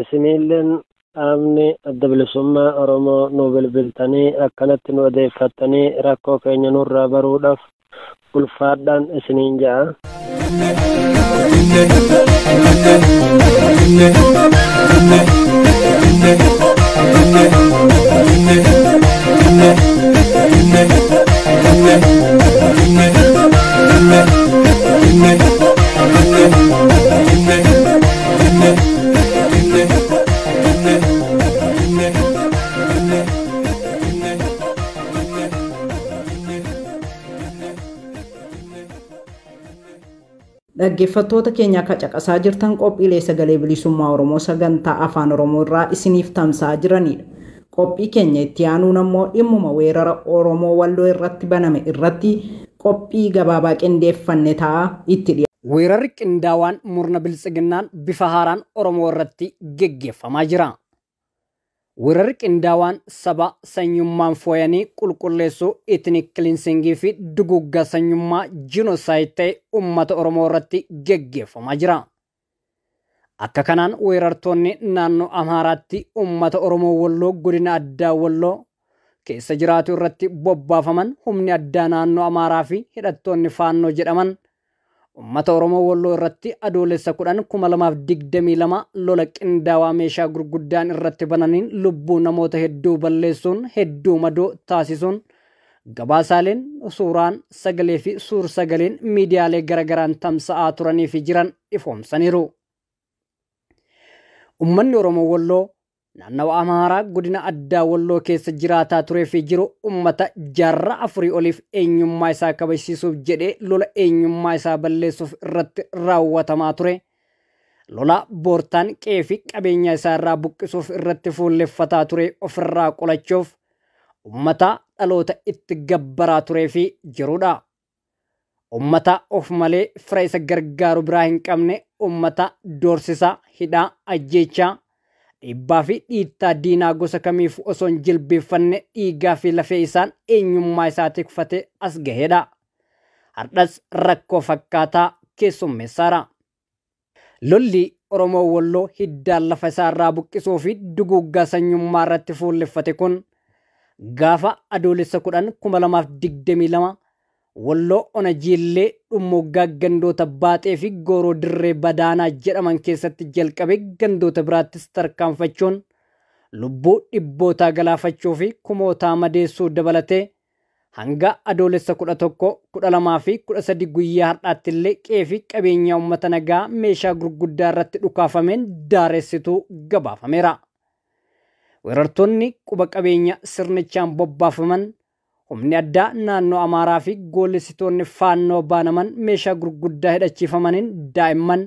Speaker 4: Isinilleen dhaabni adda bilisummaa Oromoo nu bilbiltanii akkanatti nu odeeffattanii rakkoo keenya nurraa baruudhaaf ulfaadhaan isiniin ja'a.
Speaker 2: Dhaggeeffattoota keenya akka caqasaa jirtan qophiilee sagalee bilisummaa Oromoo sagantaa afaan Oromoo irraa isiniif tamsa'aa jiranidha. Qophii keenya itti aanuun ammoo dhimmuma weerara Oromoo Walloo irratti baname irratti qophii gabaabaa qindeeffanne ta'a itti dhiyaata.
Speaker 6: Weerarri qindaawaan murna biltsiginnaan bifa haaraan Oromoo irratti geggeeffamaa jira. Weerarri qindaawaan saba sanyummaan fooyanii qulqulleessuu ethnic cleansingii fi duguuggaa sanyummaa jinosaayid ta'e uummata Oromoo irratti geggeeffamaa jira. Akka kanaan weerartoonni naannoo Amaaraatti uummata Oromoo Walloo godina addaa Walloo keessa jiraatu irratti bobbaafaman humni addaa naannoo Amaaraa fi hidhattoonni faannoo jedhaman uummata Oromoo Walloo irratti adoolessa 10/2022 lola qindaawaa meeshaa gurguddaan irratti bananiin lubbuu namoota hedduu balleessuun hedduu madoo taasisuun gabaasaaleen suuraan sagalee fi suur sagaleen miidiyaalee garagaraan tamsa'aa turanii fi jiran ifoomsaniiru. Uummanni Oromoo Walloo naannawa Amaaraa godina addaa Walloo keessa jiraataa turee fi jiru ummata jaarraa afurii oliif eenyummaa isaa kabajsiisuuf jedhee lola eenyummaa isaa balleessuuf irratti raawwatamaa ture. Lola boortaan qe'ee fi qabeenya isaa irraa buqqisuuf irratti fuulleffataa ture ofirraa qolachuuf ummata dhaloota itti gabbaraa turee fi jirudha. Ummata of malee fira isa gargaaru biraa hin qabne, ummata doorsisa, hidhaa, ajjeechaa, dhiibbaa fi dhiittaa diinaa gosa kamiif osoo hin jilbeeffanne dhiigaa fi lafee isaan eenyummaa isaa tikfatee as gahedha. Hardhas rakkoo fakkaataa keessummeessaara. Lolli Oromoo Walloo hiddaan lafa isaa irraa buqqisuu fi duguuggaa sanyummaa irratti fuulleffate kun gaafa adoolessa 10/2022 Walloo ona jiillee dhummooggaa gandoota baaxee fi gooroo dirree badaanaa jedhaman keessatti jalqabe gandoota biraattis tarkaanfachuun lubbuu dhibbootaa galaafachuu fi kumootaa madeessuu dabalatee hanga adoolessa 11, 12 fi 13 guyyaa har'aatti illee qe'ee fi qabeenya uummata nagaa meeshaa gurguddaa irratti dhukaafameen daaressituu gabaafameera. Weerartoonni quba qabeenya sirnichaan bobbaafaman humni addaa naannoo Amaaraa fi goolessitoonni faannoo baanaman meeshaa gurguddaa hidhachiifamaniin daa'imman,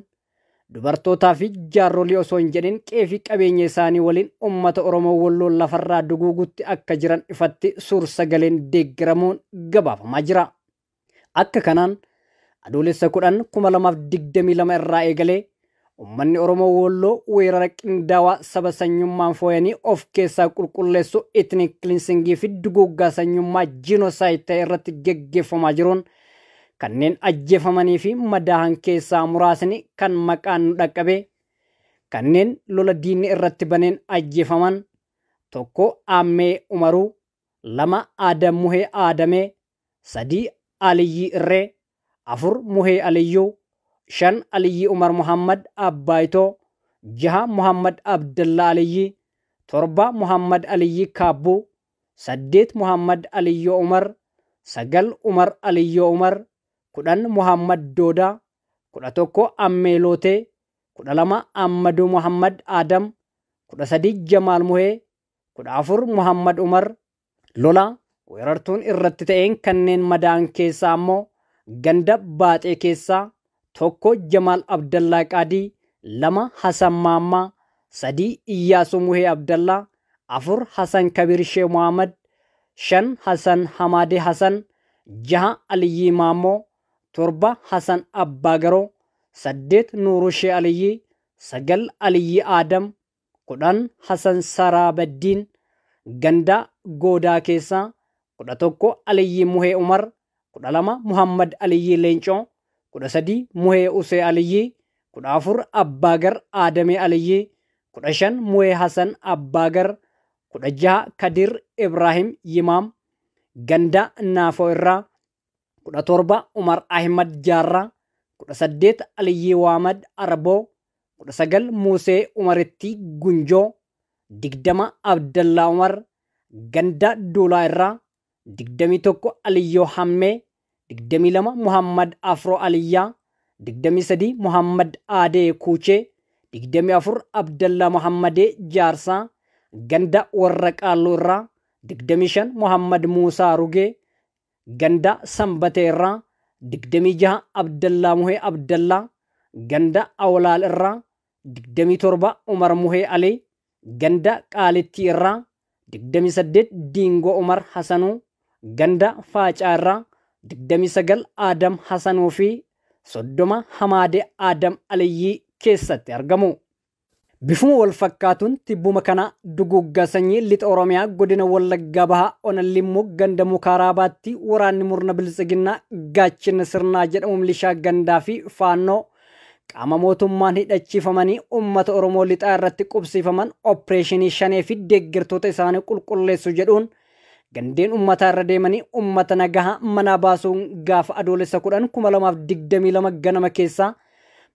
Speaker 6: dubartootaa fi jaarsolii osoo hin jedhin qe'ee fi qabeenya isaanii waliin uummata Oromoo Walloo lafarraa duguugutti akka jiran ifatti suur sagaleen deeggaramuun gabaafamaa jira. Akka kanaan adoolessa 10/2022 irraa eegalee ummanni Oromoo Walloo weerara qindaawaa saba sanyummaan fooyanii of keessaa qulqulleessu ethnic cleansing fi duguuggaa sanyummaa genocide ta'e irratti geggeeffamaa jiruun kanneen ajjeefamanii fi madaahan keessaa muraasni kan maqaan nu dhaqqabe, kanneen lola diinni irratti baneen ajjeefaman: 1 Aammee Umaruu, 2 Aadam Muhee Aadamee, 3 Aliyyii Irree, 4 Muhee Aliyyuu, 5 Aliyyii Umar Muhammad Abbaayitoo, 6 Muhammad Abdalla Aliyyii, 7 Muhammad Aliyyii Kaabbuu, 8 Muhammad Aliyyoo Umar, 9 Umar Aliyyoo Umar, 10 Muhammad Doodaa, 11 Ammee Lootee, 12 Ammaduu Muhammad Adam, 13 Jamaal Muhee, 14 Muhammad Umar. Lola weerartuun irratti ta'een kanneen madaa'an keessaa ammoo ganda baaxee keessaa 1 Jamaal Abdallaa Qaadii, 2 Hasan Maammaa, 3 Iyyaasuu Muhee Abdallaa, 4 Hasan Kabir Shee Muhammad, 5 Hasan Hamaadee Hasan, 6 Aliyyii Maammoo, 7 Hasan Abbaagaroo, 8 Nuuruu Shee Aliyyii, 9 Aliyyii Aadam, 10 Hasan Sarabaddiin. Ganda Goodaa keessaa 11 Aliyyii Muhee Umar, 12 Muhammad Aliyyii Leencoo, 13 Muhee Usee Aliyyii, 14 Abbaagar Aadamee Aliyyii, 15 Muhee Hasan Abbaagar, 16 Kadir Ibrahim Yimaam. Ganda Naafoo irraa 17 Umar Ahmad Jaarraa, 18 Aliyyii Waamad Arboo, 19 Musee Umaritti Gunjoo, 20 Abdallaa Umar. Ganda Duulaa irraa 21 Aliyyoo Hammee, 22 Muhammad Afroo Aliyyaa, 23 Muhammad Aadee Kuuchee, 24 Abdallaa Muhammadee Jaarsaa. Ganda Warra Qaalluu irraa 25 Muhammad Muusaa Rugee. Ganda Sanbatee irraa 26 Abdallaa Muhee Abdallaa. Ganda Awlaal irraa 27 Umar Muhee Ali. Ganda Qaalittii irraa 28 Diingoo Umar Hasanuu. Ganda Faacaa irraa 29 Aadam Hasanuu fi 30 Hamaadee Aadam Aliyyii keessatti argamu. Bifuma wal fakkaatuun tibbuma kana duguuggaa sanyii lixa Oromiyaa godina Wallaggaa Bahaa Ona Limmoo ganda Mukaaraabaatti waraanni murna bilisiginnaa gaachina sirnaa jedhamu milishaa gandaa fi faannoo qaama mootummaan hidhachiifamanii uummata Oromoo lixaa irratti qubsiifaman opereeshinii Shanee fi deeggartoota isaanii qulqulleessu jedhuun gandeen uummataa irra deemanii uummata nagaa manaa baasuun gaafa adoolessa 10/2022 ganama keessaa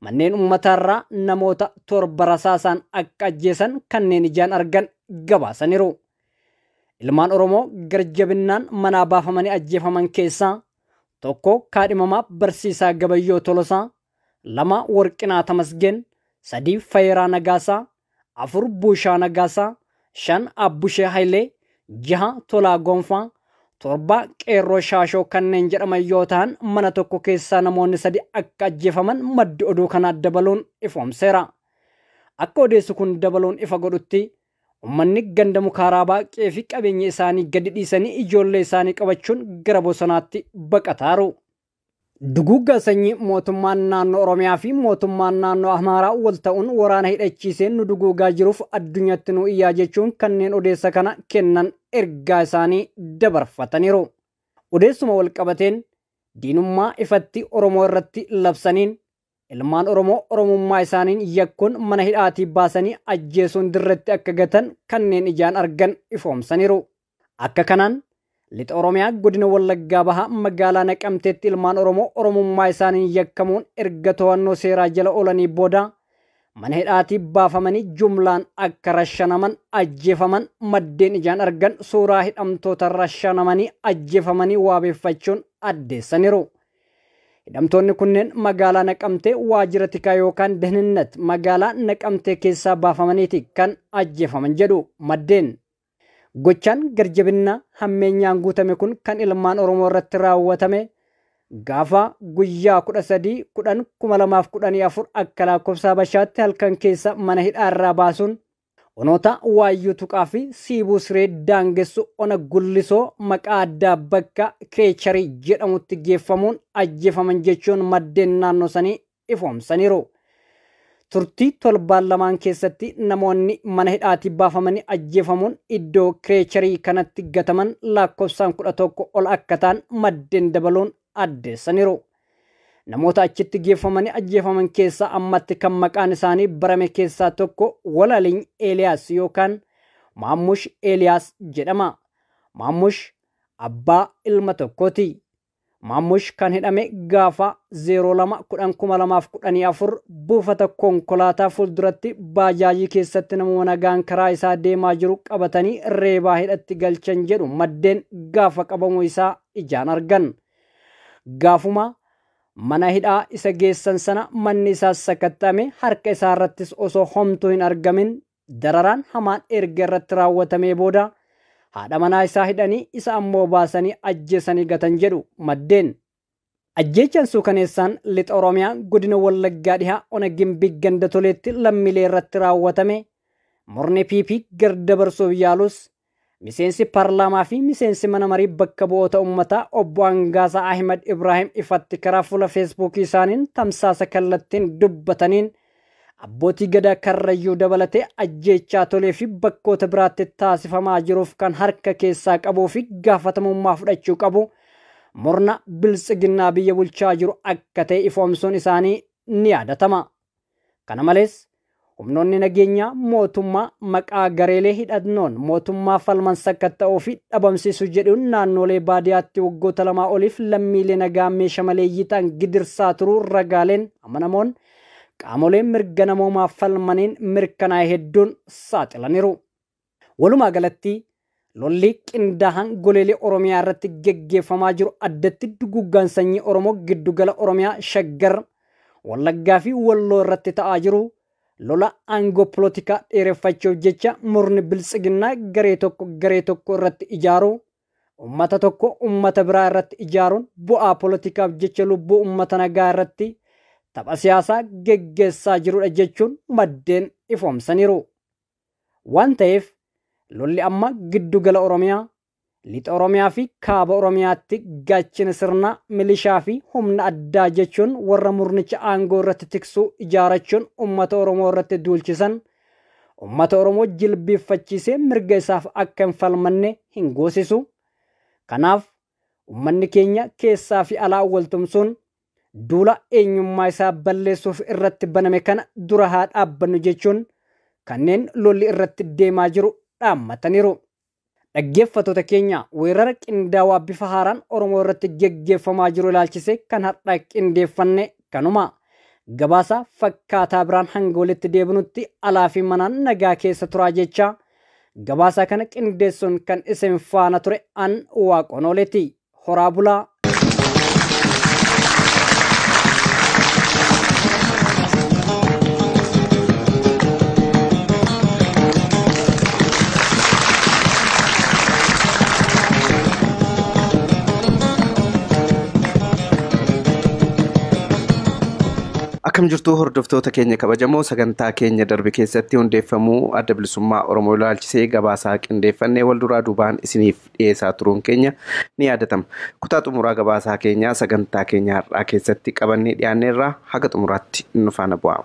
Speaker 6: manneen uummataa irraa namoota 7 rasaasaan akka ajjeesan kanneen ijaan argan gabaasaniiru. Ilmaan Oromoo garjabinnaan manaa baafamanii ajjeefaman keessaa 1 kaadhimamaa Barsiisaa Gabayyoo Tolosaa, 2 Warqinaa Tamasgeen, 3 Fayiraa Nagaasaa, 4 Buushaa Nagaasaa, 5 Abbushee Hayilee, 6 Tolaa Gonfaa, 7 Qeerroo Shaashoo kanneen jedhaman yoo ta'an mana tokko keessaa namoonni 3 akka ajjeefaman maddi oduu kanaa dabaluun ifoomseera. Akka odeessu kun dabaluun ifa godhutti ummanni ganda mukaaraa baaqee fi qabeenya isaanii gadi dhiisanii ijoollee isaanii qabachuun gara bosonaatti baqataaru. Duguuggaa sanyii mootummaan naannoo Oromiyaa fi mootummaan naannoo Amaaraa wal ta'uun waraana hidhachiisee nu duguugaa jiruuf addunyaatti nu iyyaa jechuun kanneen odeessa kana kennan ergaa isaanii dabarfataniiru. Odeessuma wal qabateen diinummaa ifatti Oromoo irratti labsaniin ilmaan Oromoo Oromummaa isaaniin yakkuun mana hidhaatii baasanii ajjeesuun dirretti akka gatan kanneen ijaan argan ifoomsaniiru. Akka kanaan lixa Oromiyaa godina Wallaggaa Bahaa magaalaa Naqamteetti ilmaan Oromoo Oromummaa isaaniin yakkamuun erga to'annoo seeraa jala oolanii booda mana hidhaatii baafamanii jumlaan akka rashanaman ajjeefaman maddeen ijaan argan suuraa hidhamtoota rashanamanii ajjeefamanii waabeeffachuun addeessaniiru. Hidhamtoonni kunneen magaalaa Naqamtee waajjira tikaa yookaan dahninnat magaalaa Naqamtee keessaa baafamaniiti kan ajjeefaman jedhu maddeen. Gochaan garjabinna hammeenyaan guutame kun kan ilmaan Oromoo irratti raawwatame gaafa guyyaa 13/10/2014 akka lakkoofsa Habashaatti halkan keessa mana hidhaa irraa baasuun onoota Waayyuu Tuqaa fi Siibuu Siree daangessu ona Gullisoo maqaa addaa bakka Kireecharii jedhamutti geeffamuun ajjeefaman jechuun maddeen naannoo sanii ifoomsaniiru. Turtii torbaan lamaan keessatti namoonni mana hidhaatii baafamanii ajjeefamuun iddoo Kireecharii kanatti gataman lakkoofsaan 11 ol akka ta'an maddeen dabaluun addeessaniiru. Namoota achitti geeffamanii ajjeefaman keessaa ammatti kan maqaan isaanii barame keessaa tokko Walaliin Eeliyaas yookaan Maammush Eeliyaas jedhama. Maammush abbaa ilma tokkooti. Maammush kan hidhame gaafa 02/10/2014 buufata konkolaataa fuulduratti baajaajii keessatti namoota nagaan karaa isaa deemaa jiru qabatanii reebaa hidhatti galchan jedhu maddeen gaafa qabamuu isaa ijaan argan. Gaafuma mana hidhaa isa geessan sana manni isaa sakattame harka isaa irrattis osoo homtuu hin argamin dararaan hamaan erga irratti raawwatamee booda haadha manaa isaa hidhanii isa ammoo baasanii ajjeesanii gatan jedhu maddeen. Ajjeechaan suukaneessaan lixa Oromiyaa godina Wallaggaa dhihaa ona Gimbii ganda toleetti lammiilee irratti raawwatame murni PP gardabarsuuf yaalus miseensi paarlaamaa fi miseensi mana marii bakka bu'oota uummataa obbo Angaasaa Ahmed Ibrahim ifatti karaa fuula feesbuukii isaaniin tamsaasa kallattiin dubbataniin abbootii gadaa karrayyuu dabalatee ajjeechaa tolee fi bakkoota biraatti taasifamaa jiruuf kan harka keessaa qabuu fi gaafatamummaa fudhachuu qabu murna biltsiginnaa biyya bulchaa jiru akka ta'e ifoomsuun isaanii ni yaadatama. Kana malees humnoonni nageenyaa mootummaa maqaa gareelee hidhannoon mootummaa falman sakatta'uu fi dhabamsiisuu jedhuun naannolee baadiyyaatti waggoota 2 oliif lammiilee nagaa meeshaa maleeyyii ta'an gidirsaa turuu ragaaleen amanamoon qaamoleen mirga namoomaa falmaniin mirkanaa'e hedduun saaxilaniiru. Walumaa galatti lolli qindaahan goleelee Oromiyaa irratti geggeeffamaa jiru addatti duguggaan sanyii Oromoo giddugala Oromiyaa Shaggar Wallaggaa fi Walloo irratti ta'aa jiru lola aangoo polotikaa dheereffachuuf jecha murni biltsiginnaa garee tokko irratti ijaaru ummata tokko ummata biraa irratti ijaaruun bu'aa polotikaaf jecha lubbuu ummata nagaa irratti tapha siyaasaa geggeessaa jirudha jechuun maddeen ifoomsaniiru. Waan ta'eef lolli amma giddugala Oromiyaa, lixa Oromiyaa fi kaaba Oromiyaatti gaachina sirnaa milishaa fi humna addaa jechuun warra murnicha aangoo irratti tiksuu ijaarachuun ummata Oromoo irratti duulchisan ummata Oromoo jilbiiffachiisee mirga isaaf akka hin falmanne hin goosisu. Kanaaf ummanni keenya keessaa fi alaa waltumsuun duula eenyummaa isaa balleessuuf irratti baname kana dura haa dhaabbannu jechuun kanneen lolli irratti deemaa jiru dhaammataniiru. Dhaggeeffattoota keenya weerara qindaawaa bifa haaraan Oromoo irratti geggeeffamaa jiru ilaalchise kan har'a qindeeffanne kanuma. Gabaasa fakkaataa biraan hanga walitti deebinutti alaa fi manaan nagaa keessa turaa jecha gabaasa kana qindeessuun kan isin faana ture an Waaqonoleeti. Horaa bulaa.
Speaker 1: Akkam jirtu hordoftoota keenya kabajamoo sagantaa keenya darbe keessatti hundeeffamuu adda bilisummaa Oromoo ilaalchisee gabaasaa qindeeffannee wal duraa duubaan isiniif dhiyeessaa turuun keenya ni yaadatama. Kutaa xumuraa gabaasaa keenyaa sagantaa keenya har'aa keessatti qabannee dhiyaanneerraa haga xumuraatti nu faana bu'aa.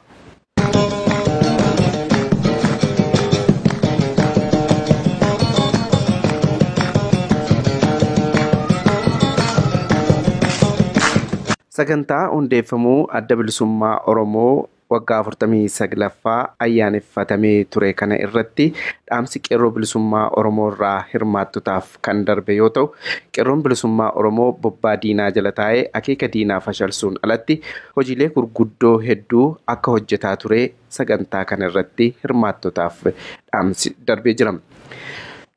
Speaker 1: Sagantaa hundeeffamuu adda bilisummaa Oromoo waggaa 49ffaa ayyaaneffatamee ture kana irratti dhaamsi qeerroo bilisummaa Oromoo irraa hirmaattotaaf kan darbe yoo ta'u, qeerroon bilisummaa Oromoo bobbaa diinaa jala taa'ee akeeka diinaa fashalsuun alatti hojiilee gurguddoo hedduu akka hojjetaa ture sagantaa kana irratti hirmaattotaaf dhaamsi darbee jira.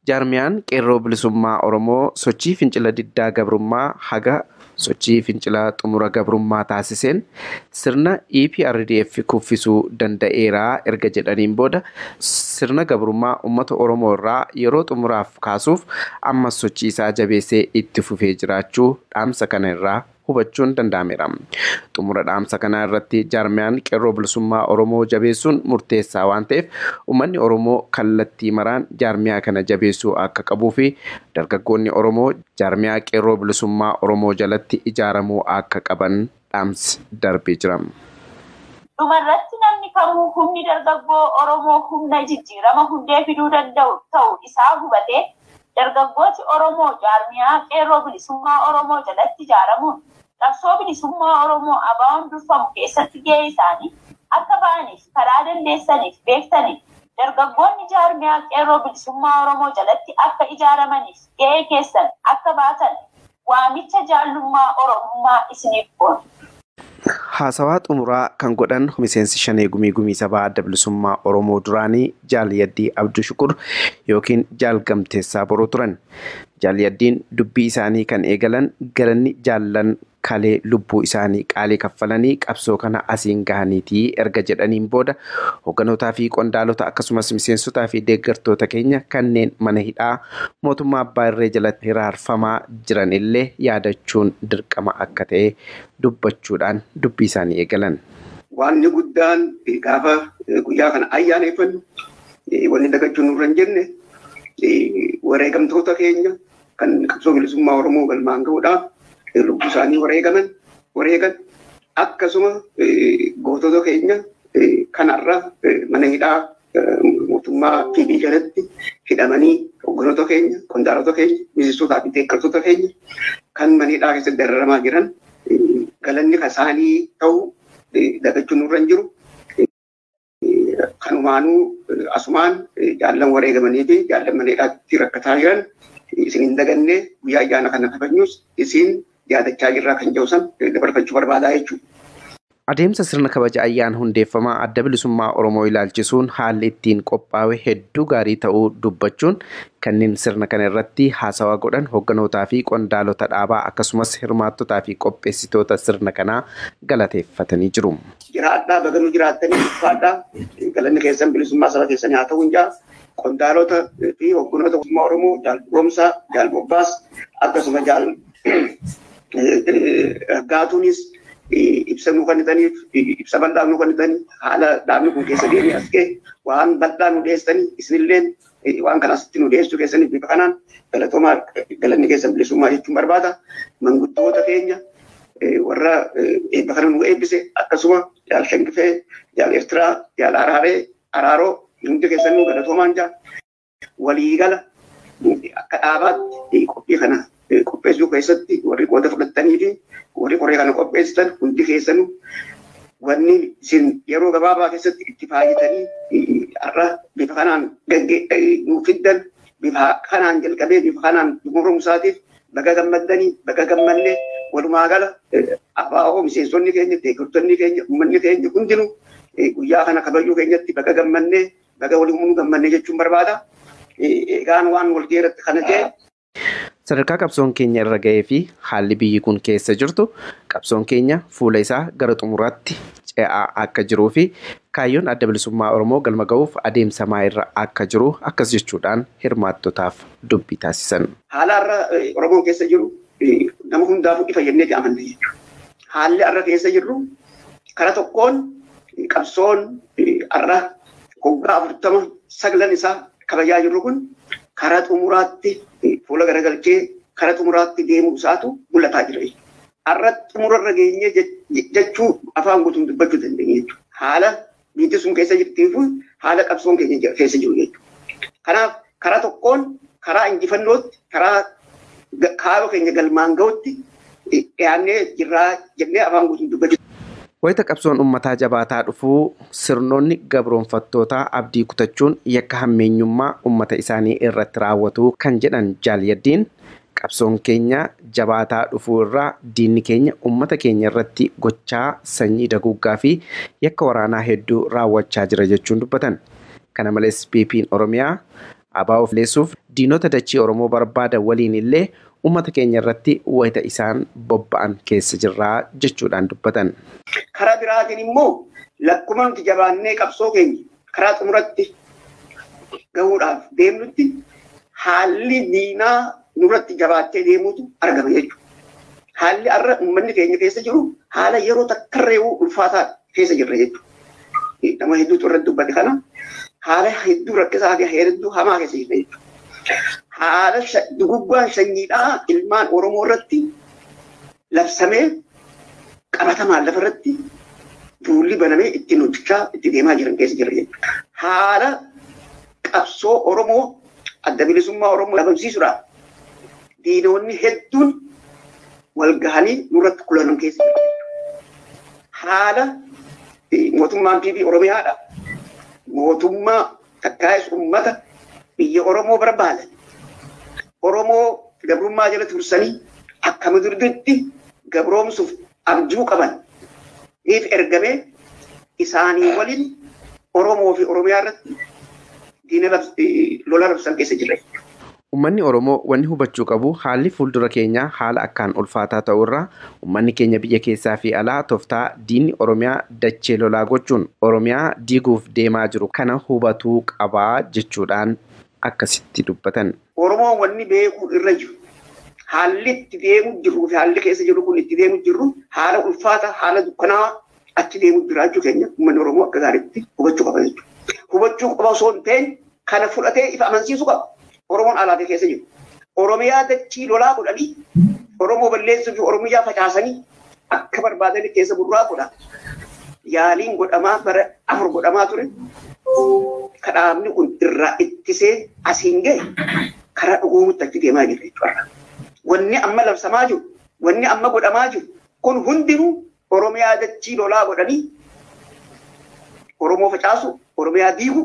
Speaker 1: Jaarmiyaan qeerroo bilisummaa Oromoo sochii fincila diddaa gabrummaa haga sochii fincila xumura gabrummaa taasiseen sirna EPRDF kuffisuu danda'eera erga jedhaniin booda sirna gabrummaa uummata Oromoo irraa yeroo xumuraaf kaasuuf ammas sochii isaa jabeessee itti fufee jiraachuu dhaamsa kana irraa hubachuun danda'ameera. Xumura dhaamsa kana irratti jaarmiyaan qeerroo bilisummaa Oromoo jabeessuun murteessaa waan ta'eef uummanni Oromoo kallattii maraan jaarmiyaa kana jabeessuu akka qabuu fi dargaggoonni Oromoo jaarmiyaa qeerroo bilisummaa Oromoo jalatti ijaaramuu akka qaban dhaamsi darbee jira.
Speaker 7: Dhumarratti namni kamuu humni dargaggoo Oromoo humna jijjiirama hundee fiduu danda'u ta'uu isaa hubatee dargaggooti Oromoo jaarmiyaa qeerroo bilisummaa Oromoo jalatti ijaaramuun qabsoo bilisummaa Oromoo abaa'oon durfamu keessatti gahee isaanii akka ba'aniif karaa dandeessaniif beektaniif dargaggoonni jaarmiyaa qeerroo bilisummaa Oromoo jalatti akka ijaaramaniif gahee keessan akka baatan waamicha jaallummaa Oromummaa isiniif goona.
Speaker 1: Haasawaa xumuraa kan godhan miseensi shanee gumii sabaa adda bilisummaa Oromoo duraanii Jaal Yaddii Abduu Shukur yookiin Jaal Gamteessaa Boroo turan. Jaal Yaddiin dubbii isaanii kan eegalan galanni jaallan kalee lubbuu isaanii qaalii kaffalanii qabsoo kana asiin gahaniitii erga jedhaniin booda hoogganotaa fi qondaalota akkasumas miseensotaa fi deeggartoota keenya kanneen mana hidhaa mootummaa abbaa irree jalatti hiraarfamaa jiran illee yaadachuun dirqama akka ta'e dubbachuudhaan dubbii isaanii eegalan.
Speaker 8: Waanni guddaan gaafa guyyaa kana ayyaaneffannu wanni dagachuun nurra hin jenne wareegamtoota keenya kan qabsoo bilisummaa Oromoo galmaan ga'uudhaaf lubbuu isaanii wareegan akkasuma gootota keenya kanarra mana hidhaa mootummaa fi jalatti hidhamanii hoogganoota keenya qondaalota keenya miseensotaa fi deeggartoota keenya kan mana hidhaa keessatti dararamaa jiran galanni isaanii ta'uu dagachuun nurra hin jiru. Kanumaanuu asumaan jaallan wareegamanii fi jaallan mana hidhaatti rakkataa jiran isin hin daganne guyyaa ayyaana kana kabajnus isin yaadachaa jirraa kan jedhusan dabarfachuu barbaadaa jechuudha.
Speaker 1: Adeemsa sirna kabaja ayyaana hundeeffamaa adda bilisummaa Oromoo ilaalchisuun haalli ittiin qophaa'e hedduu gaarii ta'uu dubbachuun kanneen sirna kana irratti haasawaa godhan hoogganotaa fi qondaalota dhaabaa akkasumas hirmaattotaa fi qopheessitoota sirna kanaa galateeffatanii jiru.
Speaker 8: Jiraadhaa baganuu jiraattanii uffaadhaa galanni keessan bilisummaa saba keessanii haa ta'u jaa qondaalota fi hoogganoota mootummaa Oromoo jaal Goomsaa jaal Bobbaas akkasuma jaal Gaatuunis ibsa nu kennitaniif ibsa bal'aa nu kennitanii haala dhaabni kun keessa deemee as ga'e waan bal'aa nu dhiyeessanii isinillee waan kana asitti nu dhiyeessuu keessaniif bifa kanaan galatoomaa galanni keessan bilisummaa jechuun barbaada. Manguddoota keenya warra eebba kana nu eebbise akkasuma jaal Shangifee jaal Eertiraa jaal Araaroo hundi keessan nu galatoomaan jaa waliigala akka dhaabaatti qophii kana qopheessuu keessatti warri qooda fudhatanii fi warri qoree kana qopheessitan hundi keessanuu wanni isin yeroo gabaabaa keessatti itti faayitanii har'a bifa kanaan nuuf fiddan bifa kanaan jalqabee bifa kanaan xumuramuusaatiif baga gammaddanii baga gammallee walumaa gala abaa'oo miseensonni keenya deeggartoonni keenya uummanni keenya hundinuu guyyaa kana kabajuu keenyatti baga gammannee baga waliin gammannee jechuun barbaada. Egaan waan wal geeratti kana ta'e.
Speaker 1: Sadarkaa qabsoon keenya irra ga'ee fi haalli biyyi kun keessa jirtu qabsoon keenya fuula isaa gara xumuraatti ce'aa akka jiruu fi kaayyoon adda bilisummaa Oromoo galma ga'uuf adeemsa irra akka jiru akkas jechuudhaan hirmaattotaaf dubbii taasisan.
Speaker 8: Haala irra Oromoon keessa jiru nama hundaafuu ifa jennee amanna jechuudha. Haalli irra keessa jirru Kara tokkoon qabsoon arra hoggaa 49 isaa kabajaa jirru kun karaa xumuraatti fuula garagalchee karaa xumuraatti deemuu isaatu mul'ataa jira. Arra xumurarra geenye jechuu afaan guutuun dubbachuu dandeenya jechuudha. Haala biyyi sun keessa jirtii fi haala qabsoon keenya keessa jiru jechuudha. Kanaaf karaa tokkoon karaa injifannootti karaa kaaba keenya galmaan ga'utti dhiyaannee jirraa jennee afaan guutuun dubbachuu.
Speaker 1: Wayita qabsoon ummataa jabaataa dhufuu sirnoonni gabroonfattootaa abdii kutachuun yakka hammeenyummaa ummata isaanii irratti raawwatu kan jedhan Jaalyaddiin qabsoon keenya jabaataa dhufuu irraa diinni keenya ummata keenya irratti gochaa sanyii daguuggaa fi yakka waraanaa hedduu raawwachaa jira jechuun dubbatan. Kana malees PP'n Oromiyaa abaa of leessuuf diinota dachii Oromoo barbaadan waliin illee ummata keenya irratti wayita isaan bobba'an keessa jirraa jechuudhaan dubbatan.
Speaker 8: Karaa biraatiin immoo lakkuma nuti jabaannee qabsoo keenya karaa xumuratti gahuudhaaf deemnutti haalli diinaa nurratti jabaattee deemuutu argama jechuudha. Haalli arra uummanni keenya keessa jiru haala yeroo takkarree ulfaataa keessa jirra jechuudha. Nama hedduutu irratti dubbate kana haala hedduu rakkisaa fi hedduu hamaa keessa jirra jechuudha. Haala duguggaan sanyiidhaa ilmaan Oromoo irratti labsamee qabatamaan lafa irratti duulli banamee ittiin hojjechaa itti deemaa jiran keessa jira jechuudha. Haala qabsoo Oromoo adda bilisummaa Oromoo dhabamsiisuudhaaf diinonni hedduun wal gahanii nurratti kulanan keessa jira. Haala mootummaan PP Oromiyaadha. Mootummaa takkaayis uummata biyya Oromoo barbaadan. Oromoo gabrummaa jala tursanii akka madurdutti gabroomsuuf abjuu qaban niif ergamee isaanii waliin Oromoo fi Oromiyaa irratti diina lola rabsan keessa jira.
Speaker 1: Uummanni Oromoo wanni hubachuu qabu haalli fuuldura keenyaa haala akkaan ulfaataa ta'u irraa uummanni keenya biyya keessaa fi alaa tooftaa diinni Oromiyaa dachee lolaa gochuun Oromiyaa diiguuf deemaa jiru kana hubatuu qabaa jechuudhaan akkasitti dubbatan.
Speaker 8: Oromoo wanni beekuu irra jiru haalli itti deemu jirru fi haalli keessa jiru kun itti deemu jirru haala ulfaataa haala dukkanaa achi deemu jiraachuu keenya uummanni Oromoo akka gaariitti hubachuu qaba jechuudha. Hubachuu qaba osoo hin ta'in kana fudhatee ifa amansiisuu qaba. Oromoon alaa keessa jiru. Oromiyaa dachii lolaa godhanii Oromoo balleessuu fi Oromiyaa facaasanii akka barbaadan keessa burraa godha. Yaaliin godhamaa bara 4 godhamaa ture. Kadhaabni kun irraa ittisee asiin gahe karaa dhugoomutti achi deemaa jira jechuudha. Wanni amma labsamaa jiru, wanni amma godhamaa jiru kun hundinuu Oromiyaa dachii lolaa godhanii Oromoo facaasu, Oromiyaa diigu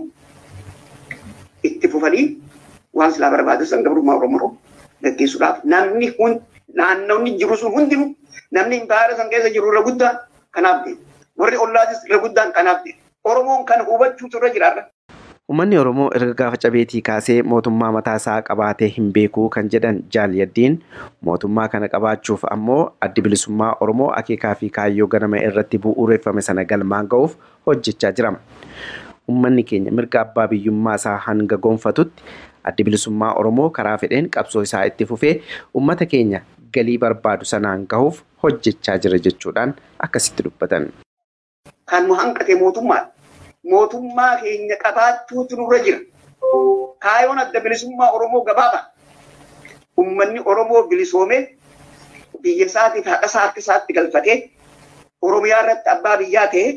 Speaker 8: itti fufanii waan silaa barbaadu san gabrummaa Oromoo gaggeessuudhaaf namni kun naannawni jiru sun hundinuu namni impaayera san keessa jiru irra guddaan kanaaf deema. Warri ollaatis irra guddaan kanaaf deema. Oromoon kan hubachuutu irra jiraarra.
Speaker 1: Uummanni Oromoo erga gaafa cabeetii kaasee mootummaa mataa isaa qabaatee hin beekuu kan jedhan Jaalyaddiin mootummaa kana qabaachuuf ammoo addi bilisummaa Oromoo akeekaa fi kaayyoo ganama irratti bu'uureffame sana galmaan ga'uuf hojjechaa jira. Uummanni keenya mirga abbaa biyyummaa isaa hanga gonfatutti addi bilisummaa Oromoo karaa fedheen qabsoo isaa itti fufee uummata keenya galii barbaadu sanaan gahuuf hojjechaa jira jechuudhaan akkasitti dubbatan.
Speaker 8: Kan nu hanqate mootummaa keenya qabaachuutu nurra jira. Kaayyoon adda bilisummaa Oromoo gabaabaa. Uummanni Oromoo bilisoomee biyya isaatiif haqa isaa akka isaatti galfatee Oromiyaa irratti abbaa biyyaa ta'ee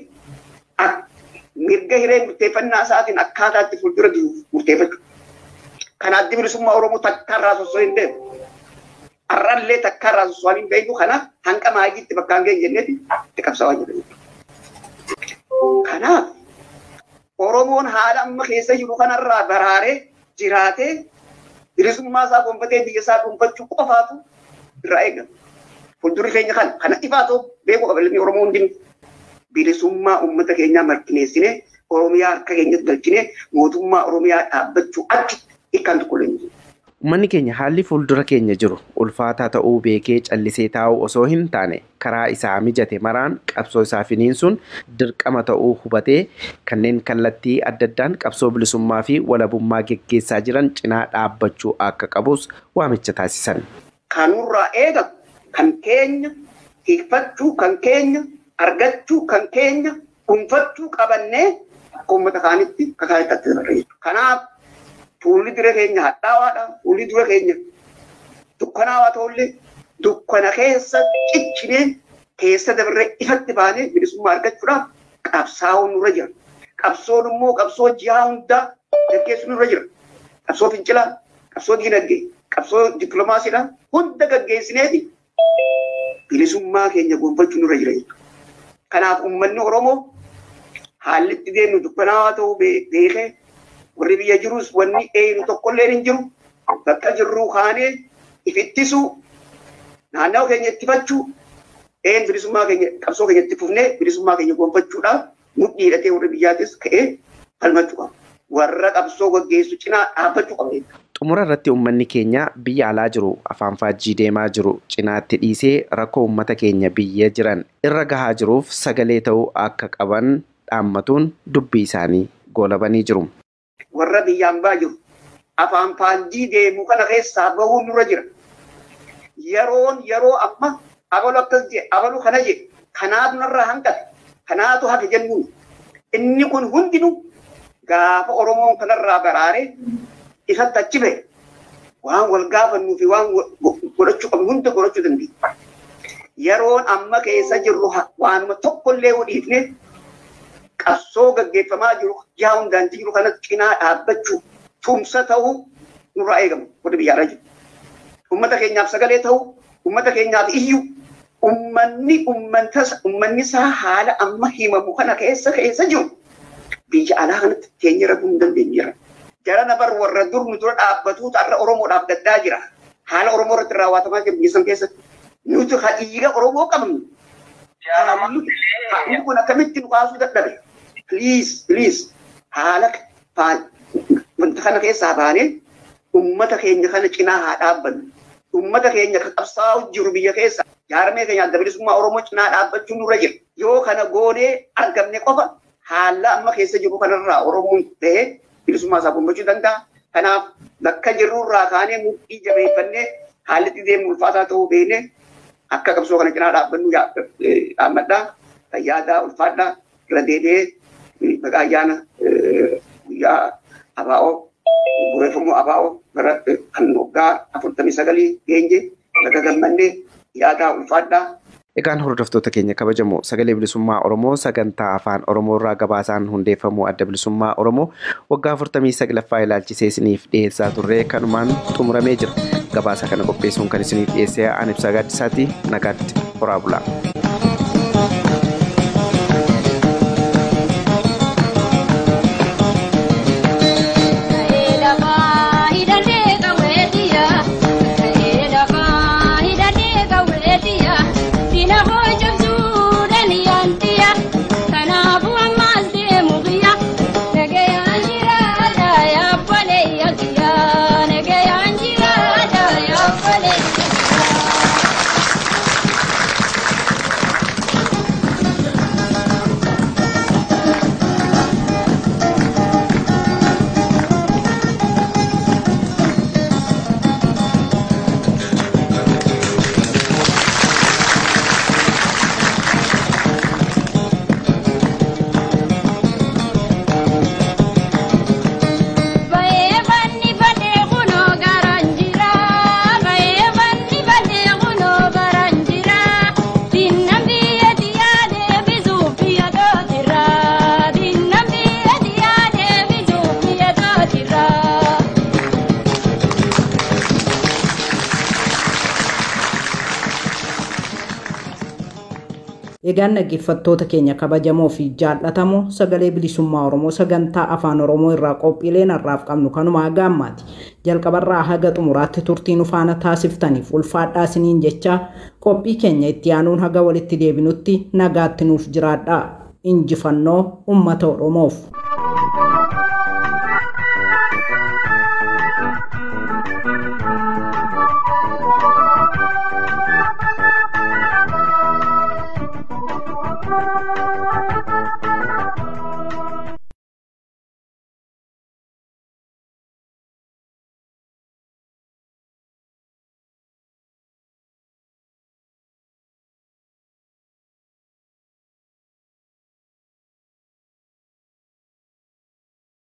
Speaker 8: mirga hiree murteeffannaa isaatiin akkaataa itti fuuldura jiru murteeffachuu. Kan addi bilisummaa Oromoo takkaarraa sosoo hin deemu. Har'allee takkaarraa sosoo hin beeku kanaaf hanqa maayiitti bakkaan ga'e jenneeti itti qabsaa jira. Kanaaf Oromoon haala amma keessa jiru kanarraa baraaree jiraatee bilisummaa isaa gonfatee biyya isaa dhuunfachuu qofaatu irraa eegama. Fuuldurri keenya kana ifaa ta'u beekuu qaba ilmi Oromoo hundinuu. Bilisummaa uummata keenyaa mirkaneessinee Oromiyaa harka keenyatti galchinee mootummaa Oromiyaa dhaabbachuu achi hiikaan tokko illee.
Speaker 1: Uummanni keenya haalli fuuldura keenya jiru ulfaataa ta'uu beekee callisee taa'uu osoo hin taane karaa isaa mijate maraan qabsoo isaa finiinsuun dirqama ta'uu hubatee kanneen kallattii adda addaan qabsoo bilisummaa fi walabummaa geggeessaa jiran cinaa dhaabbachuu akka qabus waamicha taasisan.
Speaker 8: Kanurraa eegamu kan keenya hiiffachuu kan keenya argachuu kan keenya dhuunfachuu qabannee akka uummata kaanitti kakaayitatti dabarre. Kanaaf fuulli dura keenya hadhaawaadha. Fuulli dura keenya dukkanaawaa ta'ullee dukkana keessa ciccinee keessa dabarree ifatti baanee bilisummaa argachuudhaaf qabsaa'uun nurra jira. Qabsoon immoo qabsoo jihaa hundaa gaggeessuun nurra jira. Qabsoo fincilaa, qabsoo diinagdee, qabsoo dippiloomaasiidhaa hunda gaggeessineeti bilisummaa keenya gonfachuu nurra jira jechuudha. Kanaaf uummanni Oromoo haalli itti deemnu dukkanaawaa ta'uu beekee warri biyya jirus wanni eeyinu tokkollee hin jiru. Bakka jirruu kaanee ifittisuu naannoo keenya ittifachuu bilisummaa keenya qabsoo keenya itti fufnee bilisummaa keenya gonfachuudhaaf mudhii hidhatee warri biyyaatis ka'ee falmachuu qaba. Warra qabsoo gaggeessu cinaa dhaabbachuu qaba.
Speaker 9: Xumura irratti uummanni keenya biyya alaa jiru afaan faajjii deemaa jiru cinaatti dhiisee rakkoo uummata keenya biyya jiran irra gahaa jiruuf sagalee ta'uu akka qaban dhaammatuun dubbii isaanii goolabanii jiru.
Speaker 8: Warra biyyaan baa jiru afaan faajjii deemu kana keessaa bahuun nurra jira. Yeroo amma abalu akkas jedhe abalu kana jedhe kanaatu narraa hanqate kanaatu hafe jennuun inni kun hundinuu gaafa Oromoon kanarraa baraaree isatti achi ba'e waan wal gaafannuu fi waan godhachuu qabnu hunda godhachuu dandeenya. Yeroon amma keessa jirru waanuma tokkollee dhiifne qabsoo gaggeeffamaa jiru jihaa hundaan jiru kanatti cinaa dhaabbachuu tumsa ta'uu nurraa eegama warri biyyaarra jiru. Uummata keenyaaf sagalee ta'uu, uummata keenyaaf iyyuu uummanni isaa haala amma himamu kana keessa jiru biyya alaa kanatti teenya rafuu hin dandeenyeera. Jara nabar warra dur nu dura dhaabbatu ta'arra Oromoodhaaf gaddaa jira. Haala Oromoo irratti raawwatamaa jiru biyya san keessatti. Nuti dhiiga Oromoo qabnu. Haalli kun akkamitti nu kaasuu dadhabe? Please haala wanta kana keessaa baanee uummata keenya kana cinaa haa dhaabbannu. Uummata keenya kan qabsaa'u jiru biyya keessa jaarmee keenya adda bilisummaa Oromoo cinaa dhaabbachuun nurra jira. Yoo kana goonee argamne qofa haala amma keessa jiru kanarraa Oromoon ta'ee bilisummaa isaa gonfachuu danda'a. Kanaaf bakka jirrurraa kaanee mudhii jabeeffannee haalli itti deemu ulfaataa ta'uu beeknee akka qabsoo kana cinaa dhaabbannu dhaammadhaa. Fayyaadaa ulfaadhaa irra deebi'ee maqaa ayyaana guyyaa abaa'oo bureeffamuu abaa'oo bara kan waggaa 49 geenye laga gammannee yaadaa ulfaadhaa.
Speaker 9: Egaan hordoftoota keenya kabajamoo sagalee bilisummaa Oromoo sagantaa afaan Oromoo irraa gabaasaan hundeeffamuu adda bilisummaa Oromoo waggaa 49ffaa ilaalchisee isiniif dhiyeessaa turre kanumaan xumuramee jira. Gabaasa kana qopheessuun kan isiniif dhiyeessee aan Ibsaa Gaaddisaati nagaatti horaa bulaa.
Speaker 2: Egaan dhaggeeffattoota keenya kabajamoo fi jaallatamoo sagalee bilisummaa Oromoo sagantaa afaan Oromoo irraa qophiileen har'aaf qabnu kanuma gaammaati. Jalqabarraa haga xumuraatti turtii nu faana taasiftaniif ulfaadhaa isiniin jecha qophii keenya itti aanuun haga walitti deebinutti nagaatti nuuf jiraadhaa. Injifannoo uummata Oromoof.